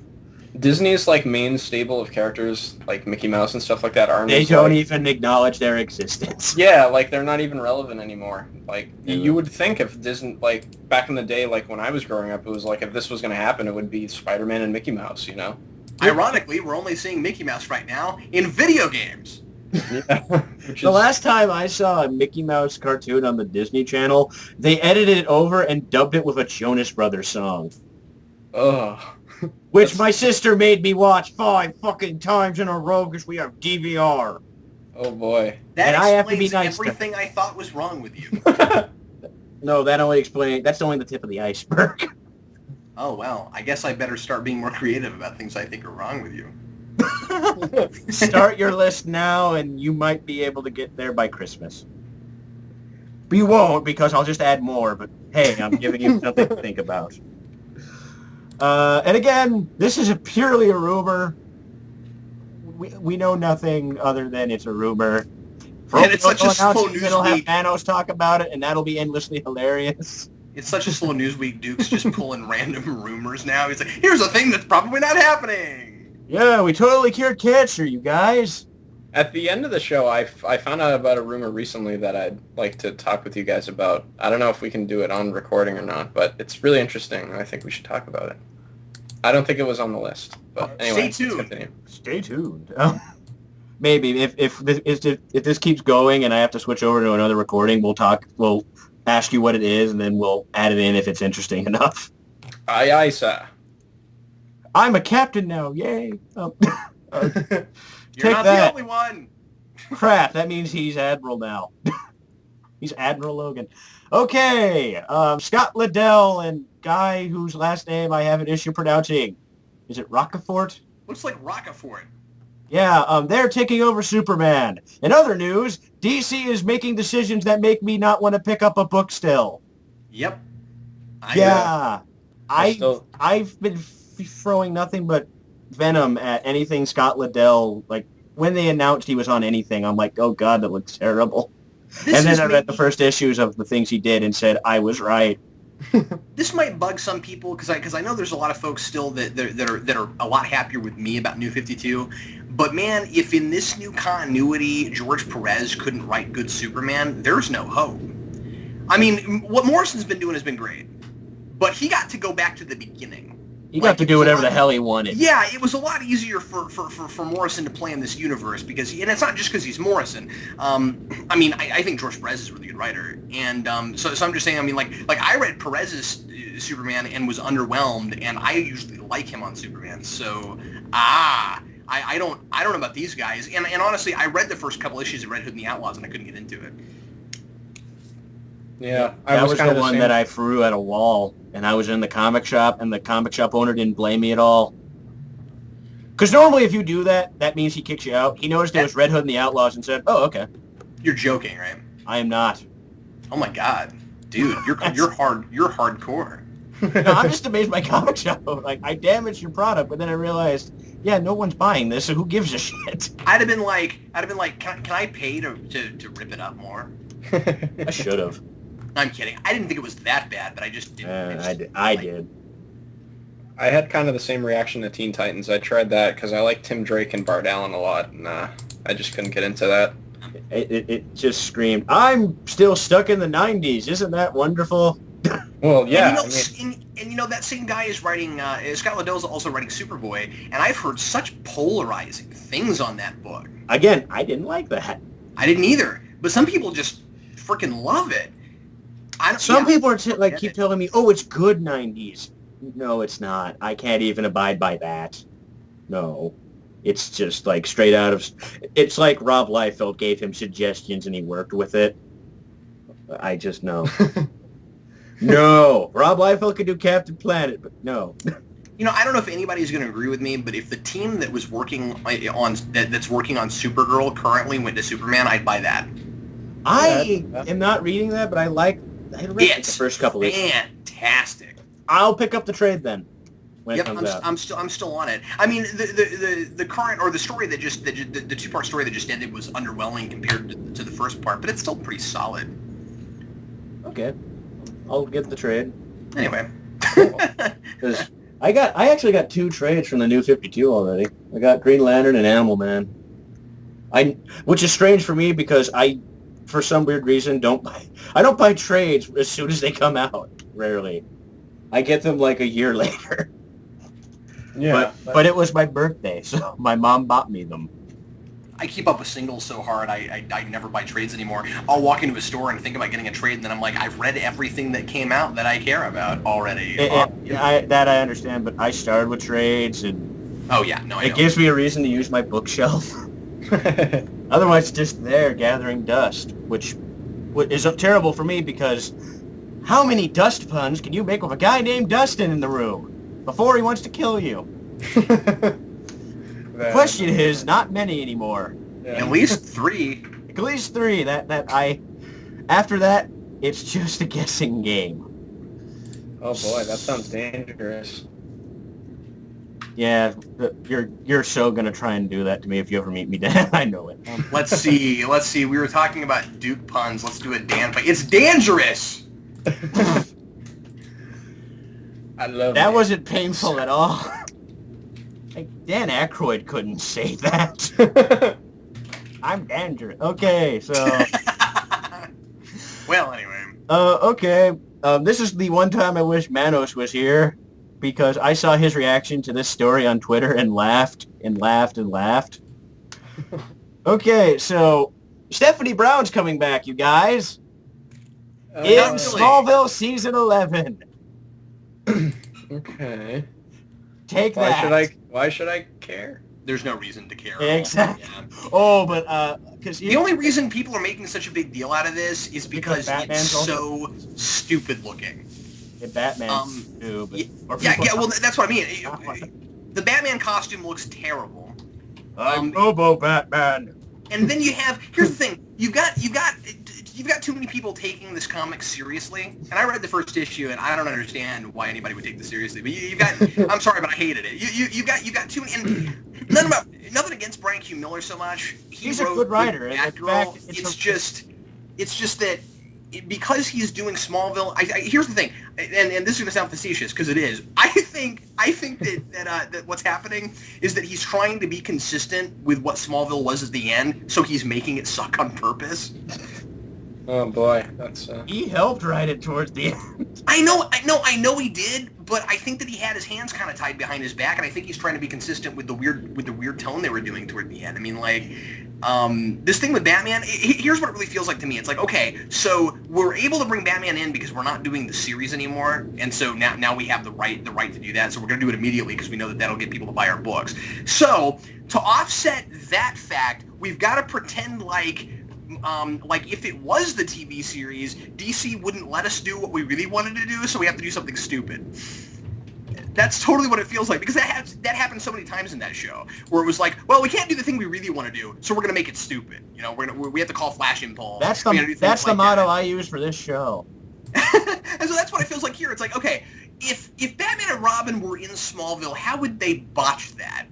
S2: Disney's like main stable of characters, like Mickey Mouse and stuff like that, aren't.
S3: They don't even acknowledge their existence.
S2: Yeah, like they're not even relevant anymore. Like you would think if Disney, like back in the day, like when I was growing up, it was like if this was going to happen, it would be Spider-Man and Mickey Mouse, you know.
S1: Ironically, we're only seeing Mickey Mouse right now in video games.
S2: Yeah.
S3: The last time I saw a Mickey Mouse cartoon on the Disney Channel, they edited it over and dubbed it with a Jonas Brothers song.
S2: Ugh.
S3: Which my sister made me watch 5 fucking times in a row because we have DVR.
S2: Oh boy.
S1: That explains I have to be nice everything I thought was wrong with you.
S3: No, that's only the tip of the iceberg.
S1: Oh, well, I guess I better start being more creative about things I think are wrong with you.
S3: Start your list now, and you might be able to get there by Christmas. But you won't, because I'll just add more, but hey, I'm giving you something to think about. And again, this is purely a rumor. We know nothing other than it's a rumor.
S1: And it's such a slow news
S3: It'll have
S1: week.
S3: Manos talk about it, and that'll be endlessly hilarious.
S1: It's such a slow news week. Duke's just pulling random rumors now. He's like, here's a thing that's probably not happening.
S3: Yeah, we totally cured cancer, you guys.
S2: At the end of the show, I found out about a rumor recently that I'd like to talk with you guys about. I don't know if we can do it on recording or not, but it's really interesting, and I think we should talk about it. I don't think it was on the list, but anyway,
S1: Stay tuned.
S2: let's continue.
S3: Stay tuned. Maybe if this keeps going and I have to switch over to another recording, we'll ask you what it is, and then we'll add it in if it's interesting enough.
S2: Aye, aye, sir.
S3: I'm a captain now, yay!
S1: You're
S3: Take
S1: not
S3: that.
S1: the only one.
S3: Crap, that means he's Admiral now. He's Admiral Logan. Okay, Scott Liddell and guy whose last name I have an issue pronouncing. Is it ROCAFORT?
S1: Looks like ROCAFORT.
S3: Yeah, they're taking over Superman. In other news, DC is making decisions that make me not want to pick up a book still.
S1: Yep.
S3: I've been throwing nothing but venom at anything Scott Liddell. Like, when they announced he was on anything, I'm like, oh god, that looks terrible. And then I read the first issues of the things he did and said, I was right.
S1: This might bug some people because I know there's a lot of folks still that are a lot happier with me about New 52. But man, if in this new continuity George Perez couldn't write good Superman, there's no hope. I mean, what Morrison's been doing has been great, but he got to go back to the beginning.
S3: He got to do whatever the hell he wanted.
S1: Yeah, it was a lot easier for Morrison to play in this universe and it's not just because he's Morrison. I mean, I think George Perez is a really good writer, and so I'm just saying. I mean, like I read Perez's Superman and was underwhelmed, and I usually like him on Superman. So I don't know about these guys, and honestly, I read the first couple issues of Red Hood and the Outlaws, and I couldn't get into it.
S2: Yeah,
S3: that was the one that I threw at a wall, and I was in the comic shop, and the comic shop owner didn't blame me at all. Because normally if you do that, that means he kicks you out. He noticed it was Red Hood and the Outlaws and said, oh, okay.
S1: You're joking, right?
S3: I am not.
S1: Oh my god. Dude, you're hardcore.
S3: No, I'm just amazed by comic shop. Like, I damaged your product, but then I realized, yeah, no one's buying this, so who gives a shit?
S1: I'd have been like, can I pay to rip it up more?
S3: I should have.
S1: I'm kidding. I didn't think it was that bad, but I just didn't.
S3: I did.
S2: I had kind of the same reaction to Teen Titans. I tried that because I like Tim Drake and Bart Allen a lot, and I just couldn't get into that.
S3: It just screamed, I'm still stuck in the 90s. Isn't that wonderful?
S2: Well, yeah.
S1: And that same guy is writing, Scott Liddell's also writing Superboy, and I've heard such polarizing things on that book.
S3: Again, I didn't like that.
S1: I didn't either, but some people just freaking love it.
S3: Some people are keep telling me, oh, it's good 90s. No, it's not. I can't even abide by that. No. It's just like straight out of... It's like Rob Liefeld gave him suggestions and he worked with it. I just know. No. Rob Liefeld could do Captain Planet, but no.
S1: I don't know if anybody's going to agree with me, but if the team that was working on that's working on Supergirl currently went to Superman, I'd buy that.
S3: I am not reading that, but I read the first couple of issues.
S1: Fantastic.
S3: I'll pick up the trade then.
S1: Yep, I'm still on it. I mean, the current or the story the 2-part story that just ended was underwhelming compared to the first part, but it's still pretty solid.
S3: Okay, I'll get the trade.
S1: Anyway,
S3: because I actually got 2 trades from the New 52 already. I got Green Lantern and Animal Man. Which is strange for me because for some weird reason, I don't buy trades as soon as they come out. Rarely, I get them like a year later.
S2: Yeah,
S3: but it was my birthday, so my mom bought me them.
S1: I keep up with singles so hard, I never buy trades anymore. I'll walk into a store and think about getting a trade, and then I'm like, I've read everything that came out that I care about already.
S3: That I understand, but I started with trades, and
S1: oh yeah, no,
S3: it gives me a reason to use my bookshelf. Otherwise, it's just there gathering dust, which is terrible for me because how many dust puns can you make with a guy named Dustin in the room? before he wants to kill you. The question is, not many anymore.
S2: Yeah.
S1: At least 3.
S3: At least 3. After that, it's just a guessing game.
S2: Oh boy, that sounds dangerous.
S3: Yeah, you're so gonna try and do that to me if you ever meet me, Dan. I know it.
S1: Let's see. We were talking about Duke puns. Let's do a Dan fight. It's dangerous.
S2: I love
S3: That
S2: it.
S3: wasn't painful at all. Like, Dan Aykroyd couldn't say that. I'm dangerous. Okay, so.
S1: Well, anyway.
S3: Okay. This is the one time I wish Manos was here, because I saw his reaction to this story on Twitter and laughed and laughed and laughed. Okay, so Stephanie Brown's coming back, you guys. In
S1: really?
S3: Smallville season 11.
S2: Okay.
S3: Take
S2: Why
S3: that.
S2: Why should I care?
S1: There's no reason to care.
S3: Exactly.
S1: Yeah.
S3: Oh, but because
S1: The only reason people are making such a big deal out of this is because
S3: Batman's
S1: it's so stupid looking.
S3: Batman too, but
S1: Well, that's what I mean. The Batman costume looks terrible.
S3: I'm Robo Batman.
S1: And then here's the thing, you've got too many people taking this comic seriously. And I read the first issue, and I don't understand why anybody would take this seriously. But you've got, I'm sorry, but I hated it. You've got too many. And nothing against Brian Q. Miller so much.
S3: He's a good writer.
S1: Batgirl. It's just that because he's doing Smallville. Here's the thing, and this is gonna sound facetious because it is. I think that what's happening is that he's trying to be consistent with what Smallville was at the end, so he's making it suck on purpose.
S2: Oh boy, that's.
S3: He helped write it towards the end.
S1: I know he did, but I think that he had his hands kind of tied behind his back, and I think he's trying to be consistent with the weird tone they were doing toward the end. I mean, like, this thing with Batman. Here's what it really feels like to me. It's like, okay, so we're able to bring Batman in because we're not doing the series anymore, and so now we have the right to do that. So we're going to do it immediately because we know that that'll get people to buy our books. So to offset that fact, we've got to pretend like if it was the TV series, DC wouldn't let us do what we really wanted to do, so we have to do something stupid. That's totally what it feels like, because that happened so many times in that show, where it was like, well, we can't do the thing we really want to do, so we're gonna make it stupid. You know, we have to call Flash Impulse.
S3: That's the motto I use for this show.
S1: And so that's what it feels like here. It's like, okay, if Batman and Robin were in Smallville, how would they botch that?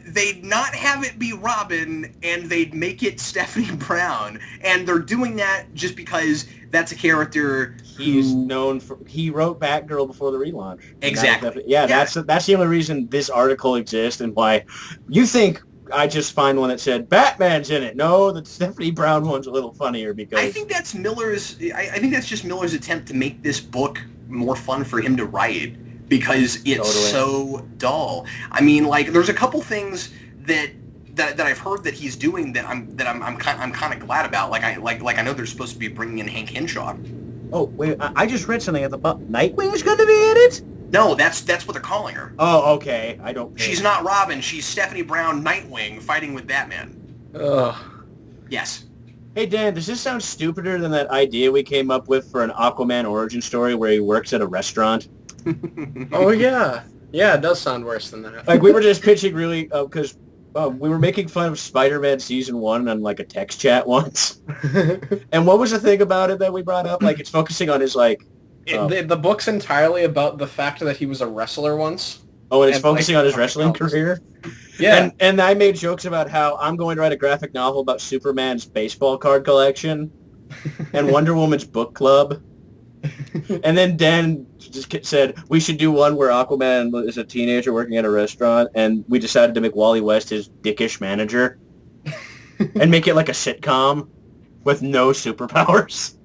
S1: They'd not have it be Robin, and they'd make it Stephanie Brown, and they're doing that just because that's a character
S3: he's known for. He wrote Batgirl before the relaunch.
S1: Exactly.
S3: That's the only reason this article exists, and why you think I just find one that said Batman's in it. No, the Stephanie Brown one's a little funnier because
S1: I think that's Miller's. I think that's just Miller's attempt to make this book more fun for him to write, because it's so dull. I mean, like, there's a couple things that I've heard that he's doing that I'm kind of glad about. Like I know they're supposed to be bringing in Hank Henshaw.
S3: Oh wait, I just read something at the Nightwing's going to be in it.
S1: No, that's what they're calling her.
S3: Oh, okay. I don't.
S1: She's not Robin. She's Stephanie Brown, Nightwing, fighting with Batman.
S2: Ugh.
S1: Yes.
S3: Hey Dan, does this sound stupider than that idea we came up with for an Aquaman origin story where he works at a restaurant?
S2: Oh yeah, it does sound worse than that.
S3: Like, we were just pitching really because we were making fun of Spider-Man season 1 on like a text chat once. And what was the thing about it that we brought up? Like, it's focusing on his like.
S2: The book's entirely about the fact that he was a wrestler once.
S3: Oh, and it's focusing on his wrestling career.
S2: Yeah,
S3: and I made jokes about how I'm going to write a graphic novel about Superman's baseball card collection and Wonder Woman's book club. And then Dan just said we should do one where Aquaman is a teenager working at a restaurant, and we decided to make Wally West his dickish manager and make it like a sitcom with no superpowers.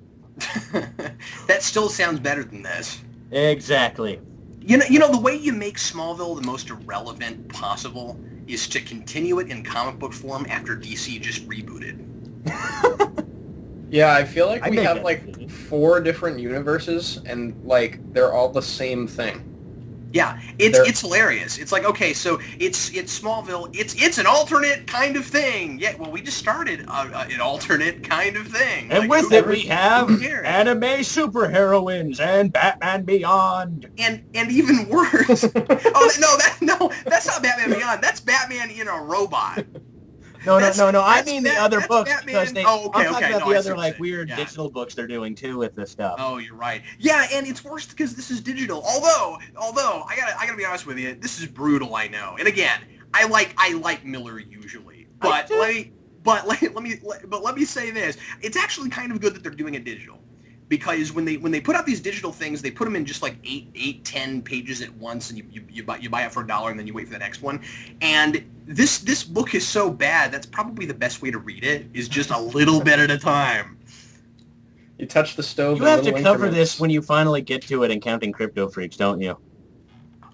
S1: That still sounds better than this.
S3: Exactly.
S1: You know, the way you make Smallville the most irrelevant possible is to continue it in comic book form after DC just rebooted.
S2: Yeah, I feel like we have
S3: that
S2: like
S3: decision.
S2: 4 different universes, and like they're all the same thing.
S1: Yeah, it's hilarious. It's like, okay, so it's Smallville. It's an alternate kind of thing. Yeah, well, we just started an alternate kind of thing.
S3: And
S1: like,
S3: with it, we have anime superheroines and Batman Beyond.
S1: And even worse. That's not Batman Beyond. That's Batman in a robot.
S3: No. I mean the other books
S1: Batman.
S3: because I'm talking about the other like weird digital books they're doing too with this stuff.
S1: Oh, you're right. Yeah, and it's worse because this is digital. Although I gotta be honest with you, this is brutal. I know. And again, I like Miller usually, but let me say this: it's actually kind of good that they're doing it digital. Because when they put out these digital things, they put them in just like 10 pages at once, and you buy it for $1, and then you wait for the next one. And this book is so bad, that's probably the best way to read it, is just a little bit at a time.
S2: You touch the stove.
S3: You have to cover this when you finally get to it in Counting Crypto Freaks, don't you?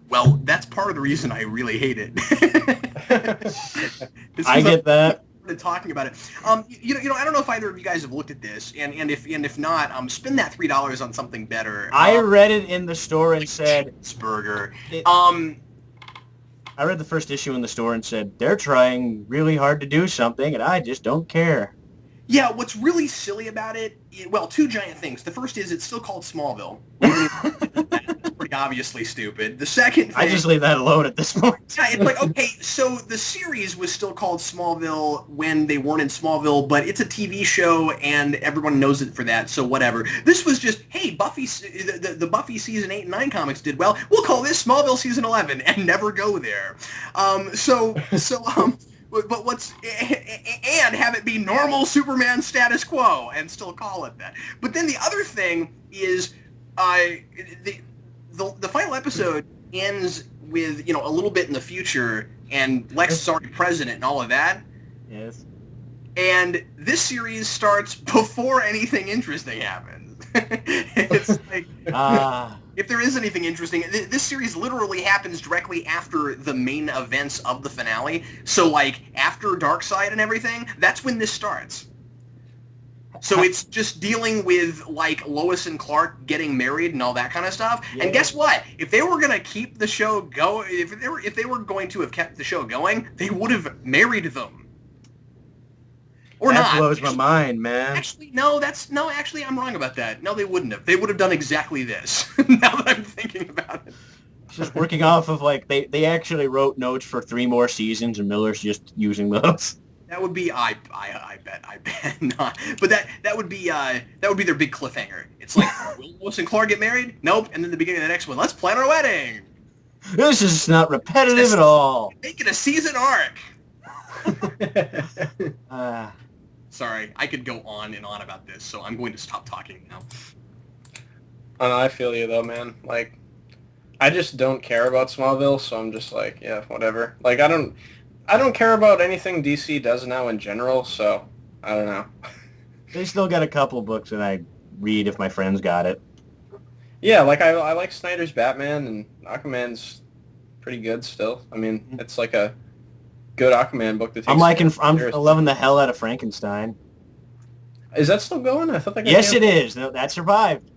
S1: Well, that's part of the reason I really hate it.
S3: I get that.
S1: Talking about it, you know, I don't know if either of you guys have looked at this, and if not, spend that $3 on something better.
S3: I read it in the store and said,
S1: "Burger."
S3: I read the first issue in the store and said they're trying really hard to do something, and I just don't care.
S1: Yeah, what's really silly about it? Well, two giant things. The first is it's still called Smallville. That's pretty obviously stupid. The second thing,
S3: I just leave that alone at this point.
S1: Yeah, it's like, okay, so the series was still called Smallville when they weren't in Smallville, but it's a TV show and everyone knows it for that, so whatever. This was just, hey, Buffy, the Buffy season 8 and 9 comics did well. We'll call this Smallville season 11 and never go there. But and have it be normal Superman status quo and still call it that. But then the other thing is, the final episode ends with, a little bit in the future, and Lex is already president and all of that.
S3: Yes.
S1: And this series starts before anything interesting happens. It's like, if there is anything interesting, this series literally happens directly after the main events of the finale. So, like, after Darkseid and everything, that's when this starts. So it's just dealing with, like, Lois and Clark getting married and all that kind of stuff. Yeah. And guess what? If they were going to keep the show going, if they were going to have kept the show going, they would have married them. Or
S3: that
S1: not.
S3: Blows my mind, man.
S1: Actually, I'm wrong about that. No, they wouldn't have. They would have done exactly this. Now that I'm thinking about it.
S3: Just working off of, like, they actually wrote notes for 3 more seasons, and Miller's just using those.
S1: That would be, I bet not. But that would be their big cliffhanger. It's like, will Lois and Clark get married? Nope. And then the beginning of the next one, let's plan our wedding.
S3: This is not repetitive at all.
S1: Make it a season arc. Sorry, I could go on and on about this, so I'm going to stop talking now.
S2: I feel you though, man. Like, I just don't care about Smallville, so I'm just like, yeah, whatever. Like, I don't care about anything DC does now in general, so I don't know.
S3: They still got a couple books that I read if my friends got it.
S2: Yeah, like I like Snyder's Batman, and Aquaman's pretty good still. I mean, it's like a good Aquaman book. I'm
S3: loving the hell out of Frankenstein.
S2: Is that still going? I thought that.
S3: Yes, it is. That survived.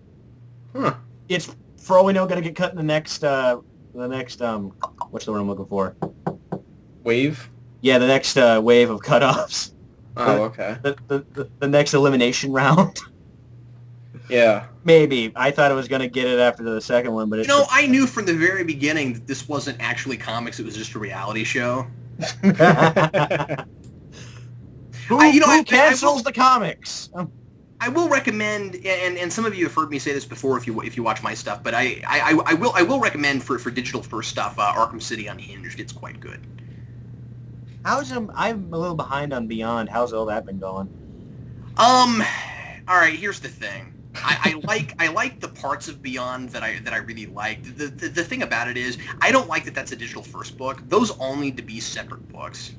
S2: Huh.
S3: It's for all we know going to get cut in the next what's the word I'm looking for?
S2: Wave?
S3: Yeah, the next wave of cutoffs.
S2: Oh, okay.
S3: The next elimination round.
S2: Yeah.
S3: Maybe. I thought it was going to get it after the second one, but
S1: I knew from the very beginning that this wasn't actually comics, it was just a reality show.
S3: Who cancels the comics?
S1: I will recommend, and some of you have heard me say this before if you watch my stuff, but I will recommend for digital first stuff, Arkham City Unhinged. It's quite good.
S3: I'm a little behind on Beyond. How's all that been going?
S1: All right, here's the thing. I like the parts of Beyond that I really liked. The thing about it is I don't like that that's a digital first book. Those all need to be separate books.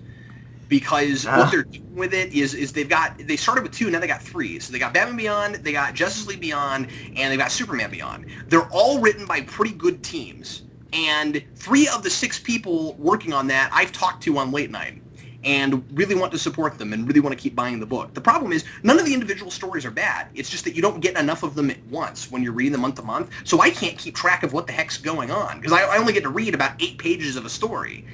S1: Because what they're doing with it is they started with 2, now they got 3. So they got Batman Beyond, they got Justice League Beyond, and they got Superman Beyond. They're all written by pretty good teams. And 3 of the 6 people working on that I've talked to on late night. and really want to support them and really want to keep buying the book. The problem is none of the individual stories are bad. It's just that you don't get enough of them at once when you're reading them month to month. So I can't keep track of what the heck's going on because I only get to read about 8 pages of a story.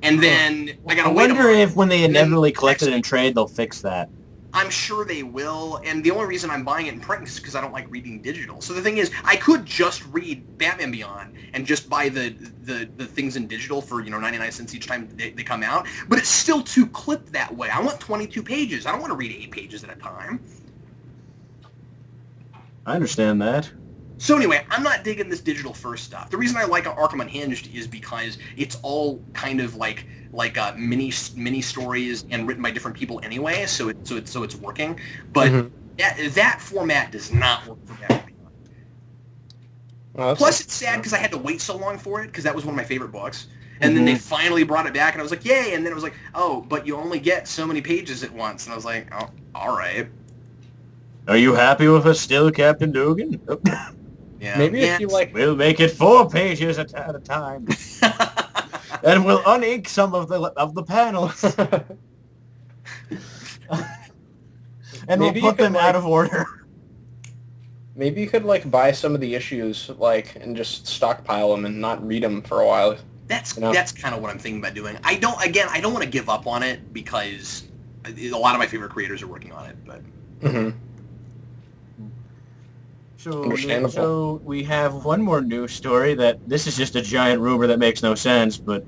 S1: And then I gotta wait.
S3: I wonder if when they inevitably collect it in trade, they'll fix that.
S1: I'm sure they will, and the only reason I'm buying it in print is because I don't like reading digital. So the thing is, I could just read Batman Beyond and just buy the things in digital for 99 cents each time they come out, but it's still too clipped that way. I want 22 pages. I don't want to read 8 pages at a time. I
S3: understand that.
S1: So anyway, I'm not digging this digital first stuff. The reason I like Arkham Unhinged is because it's all kind of like mini stories and written by different people anyway. So it's working. But that format does not work for Batman Beyond. Oh, plus, it's sad because I had to wait so long for it because that was one of my favorite books. And then they finally brought it back, and I was like, yay! And then it was like, oh, but you only get so many pages at once. And I was like, oh, all right.
S3: Are you happy with us still, Captain Logan?
S1: Yeah.
S2: Maybe if you like...
S3: We'll make it 4 pages at a time. And we'll un-ink some of the panels. And maybe we'll put them out of order.
S2: Maybe you could, buy some of the issues, and just stockpile them and not read them for a while.
S1: That's kind of what I'm thinking about doing. I don't want to give up on it because a lot of my favorite creators are working on it, but...
S3: So we have one more news story that this is just a giant rumor that makes no sense, but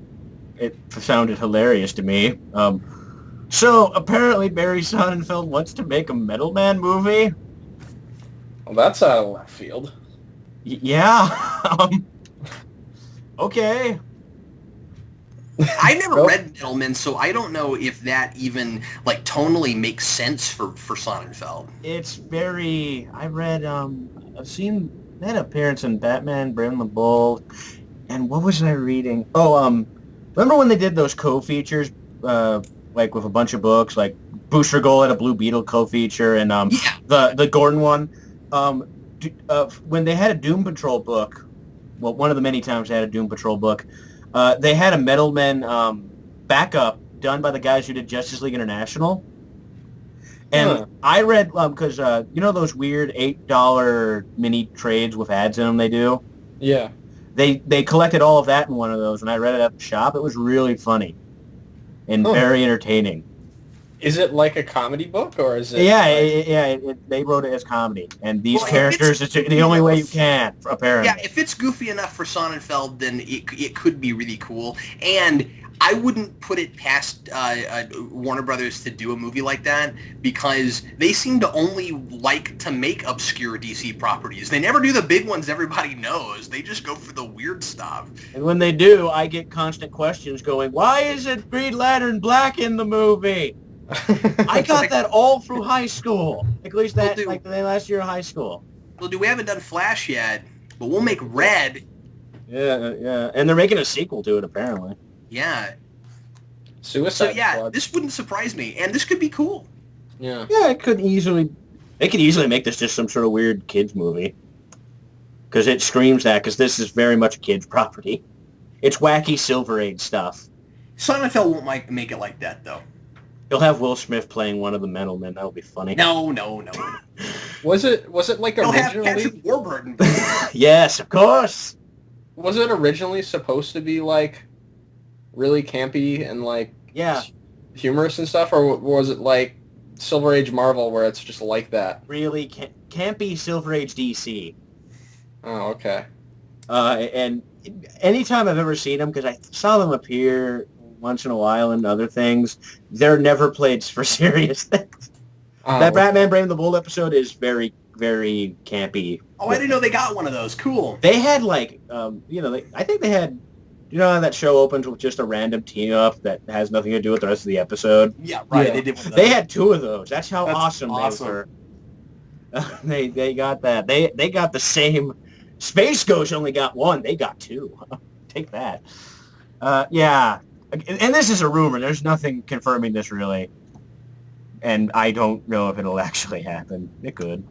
S3: it sounded hilarious to me. So apparently Barry Sonnenfeld wants to make a Metal Man movie.
S2: Well, that's out of left field.
S3: Yeah. Okay.
S1: I never read Metal Man, so I don't know if that even tonally makes sense for Sonnenfeld.
S3: It's very. I read. I've seen that appearance in Batman, Brave the Bold, and what was I reading? Oh, remember when they did those co-features, with a bunch of books, like Booster Gold had a Blue Beetle co-feature, and the Gordon one. When they had a Doom Patrol book, well, one of the many times they had a Doom Patrol book. They had a Metal Man backup done by the guys who did Justice League International. And I read, because, those weird $8 mini trades with ads in them they do?
S2: Yeah.
S3: They collected all of that in one of those, and I read it at the shop. It was really funny and very entertaining.
S2: Is it like a comedy book, or is it...
S3: Yeah, they wrote it as comedy. And these characters, it's the only way you can, apparently.
S1: Yeah, if it's goofy enough for Sonnenfeld, then it could be really cool. And I wouldn't put it past Warner Brothers to do a movie like that, because they seem to only like to make obscure DC properties. They never do the big ones everybody knows. They just go for the weird stuff.
S3: And when they do, I get constant questions going, why isn't Green Lantern black in the movie? I got that all through high school. At least the last year of high school.
S1: Well, we haven't done Flash yet, but we'll make Red.
S3: Yeah. And they're making a sequel to it, apparently.
S1: Yeah.
S2: Suicide Squad.
S1: This wouldn't surprise me, and this could be cool.
S2: Yeah.
S3: Yeah, they could easily make this just some sort of weird kids movie. Because it screams that, because this is very much a kid's property. It's wacky Silver Age stuff.
S1: Sonnenfeld won't make it like that, though.
S3: You'll have Will Smith playing one of the Metal Men. That'll be funny.
S1: No.
S2: Was it like
S1: You'll
S2: originally?
S1: have Patrick Warburton.
S3: Yes, of course.
S2: Was it originally supposed to be really campy and humorous and stuff, or was it like Silver Age Marvel where it's just like that?
S3: Really campy Silver Age DC.
S2: Oh, okay.
S3: And anytime I've ever seen them, because I saw them appear once in a while in other things, they're never played for serious things. That Batman Brave the Bold episode is very, very campy.
S1: Oh, I didn't know they got one of those. Cool.
S3: They had I think they had, how that show opens with just a random team-up that has nothing to do with the rest of the episode?
S1: Yeah, right.
S3: Yeah. They had 2 of those. That's how awesome they were. They got that. They got the same. Space Ghost only got 1. They got 2. Take that. Yeah. And this is a rumor. There's nothing confirming this, really. And I don't know if it'll actually happen. It could.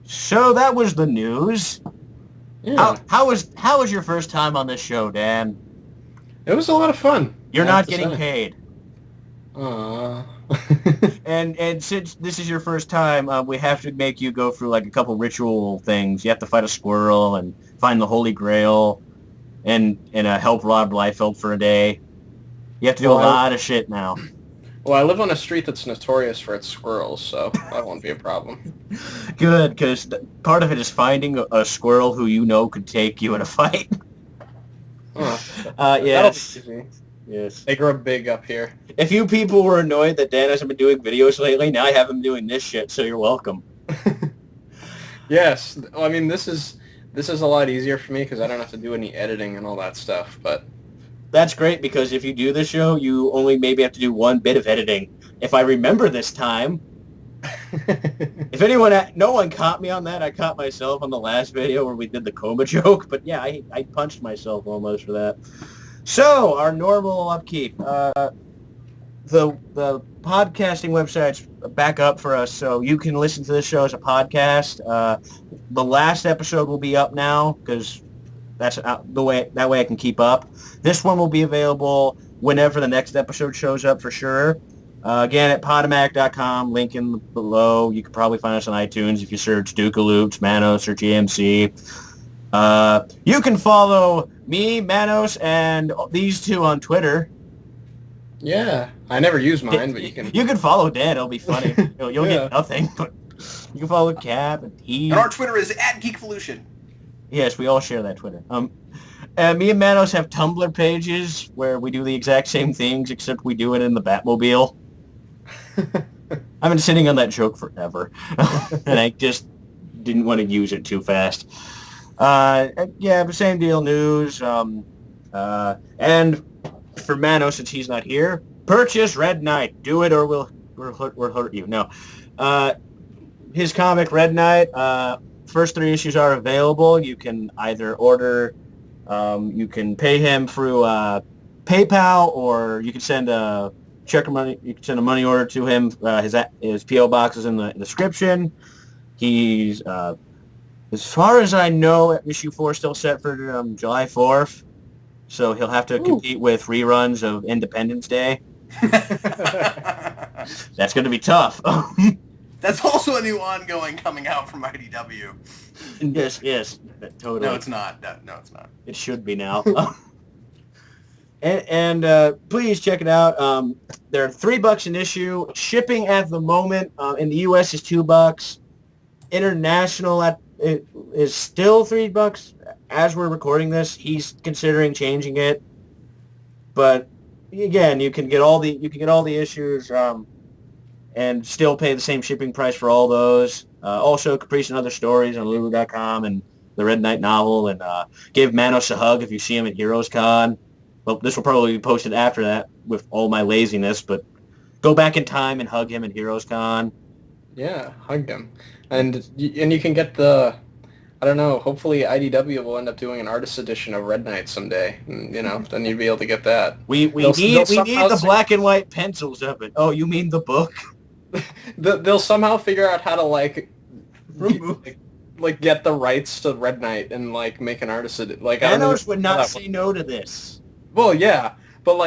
S3: So that was the news. Yeah. How was your first time on this show, Dan?
S2: It was a lot of fun.
S3: You're
S2: I
S3: not
S2: have to
S3: getting
S2: say.
S3: paid.
S2: Aww.
S3: And since this is your first time, we have to make you go through like a couple ritual things. You have to fight a squirrel and find the Holy Grail, and help Rob Liefeld for a day. You have to do a lot of shit now.
S2: Well, I live on a street that's notorious for its squirrels, so that won't be a problem.
S3: Good, because part of it is finding a squirrel who you know could take you in a fight. Yes. Yes.
S2: They grow big up here.
S3: If you people were annoyed that Dan hasn't been doing videos lately, now I have him doing this shit, so you're welcome.
S2: Yes. Well, I mean, this is a lot easier for me because I don't have to do any editing and all that stuff, but...
S3: That's great, because if you do the show, you only maybe have to do one bit of editing. If I remember this time... If no one caught me on that. I caught myself on the last video where we did the coma joke, but yeah, I punched myself almost for that. So, our normal upkeep. The podcasting website's back up for us, so you can listen to this show as a podcast. The last episode will be up now, because that's that way I can keep up. This one will be available whenever the next episode shows up for sure. Again, at Podomatic.com, link in below. You can probably find us on iTunes if you search Dukaloops, Manos, or GMC. You can follow me, Manos, and these two on Twitter.
S2: Yeah, I never use mine, but you can...
S3: You can follow Dan. It'll be funny. You'll get nothing, but you can follow Capt and he.
S1: And our Twitter is @Geekvolution.
S3: Yes, we all share that Twitter. Me and Manos have Tumblr pages where we do the exact same things, except we do it in the Batmobile. I've been sitting on that joke forever, and I just didn't want to use it too fast. Yeah, but same deal, news. And for Manos, since he's not here, purchase Red Knight. Do it or we'll hurt you. No. His comic, Red Knight, first 3 issues are available. You can either order, you can pay him through PayPal, or you can send a money. You can send a money order to him. His PO box is in the description. He's, as far as I know, issue 4 still set for July 4th. So he'll have to compete with reruns of Independence Day. That's going to be tough.
S1: That's also a new ongoing coming out from IDW.
S3: Yes, totally.
S1: No, it's not. No, it's not.
S3: It should be now. and please check it out. They're $3 an issue. Shipping at the moment in the U.S. is $2. International it is still $3 as we're recording this. He's considering changing it, but again, you can get all the issues and still pay the same shipping price for all those. Also, Caprice and Other Stories on Lulu.com and the Red Knight novel, and give Manos a hug if you see him at Heroes Con. Well, this will probably be posted after that with all my laziness, but go back in time and hug him at Heroes Con.
S2: Yeah, hug him. And you can get the, I don't know, hopefully IDW will end up doing an artist edition of Red Knight someday. And, then you'd be able to get that.
S3: We need the black and white pencils of it. Oh, you mean the book?
S2: They'll somehow figure out how to, get the rights to Red Knight and, make an artist edition.
S3: Manos would not say no to this.
S2: Well, yeah, but,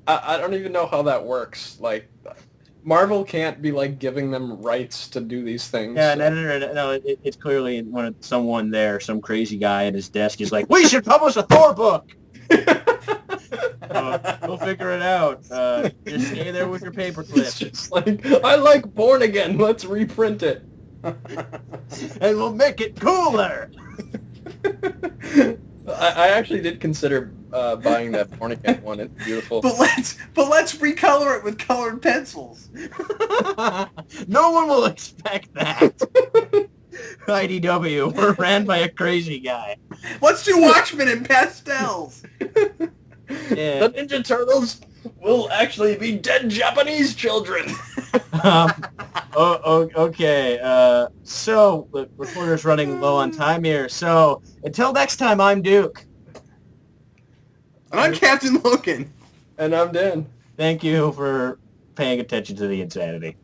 S2: I don't even know how that works. Marvel can't be giving them rights to do these things.
S3: Yeah, no, it's clearly someone there, some crazy guy at his desk is like, we should publish a Thor book. We'll figure it out. Just stay there with your paperclip.
S2: It's just I like Born Again. Let's reprint it,
S3: and we'll make it cooler.
S2: I actually did consider buying that Born Again one. It's beautiful.
S1: But let's recolor it with colored pencils.
S3: No one will expect that. IDW, we're ran by a crazy guy.
S1: Let's do Watchmen in pastels.
S2: Yeah. The Ninja Turtles will actually be dead Japanese children.
S3: Okay. So the recorder's running low on time here. So until next time, I'm Duke.
S1: And I'm Captain Logan.
S2: And I'm Dan.
S3: Thank you for paying attention to the insanity.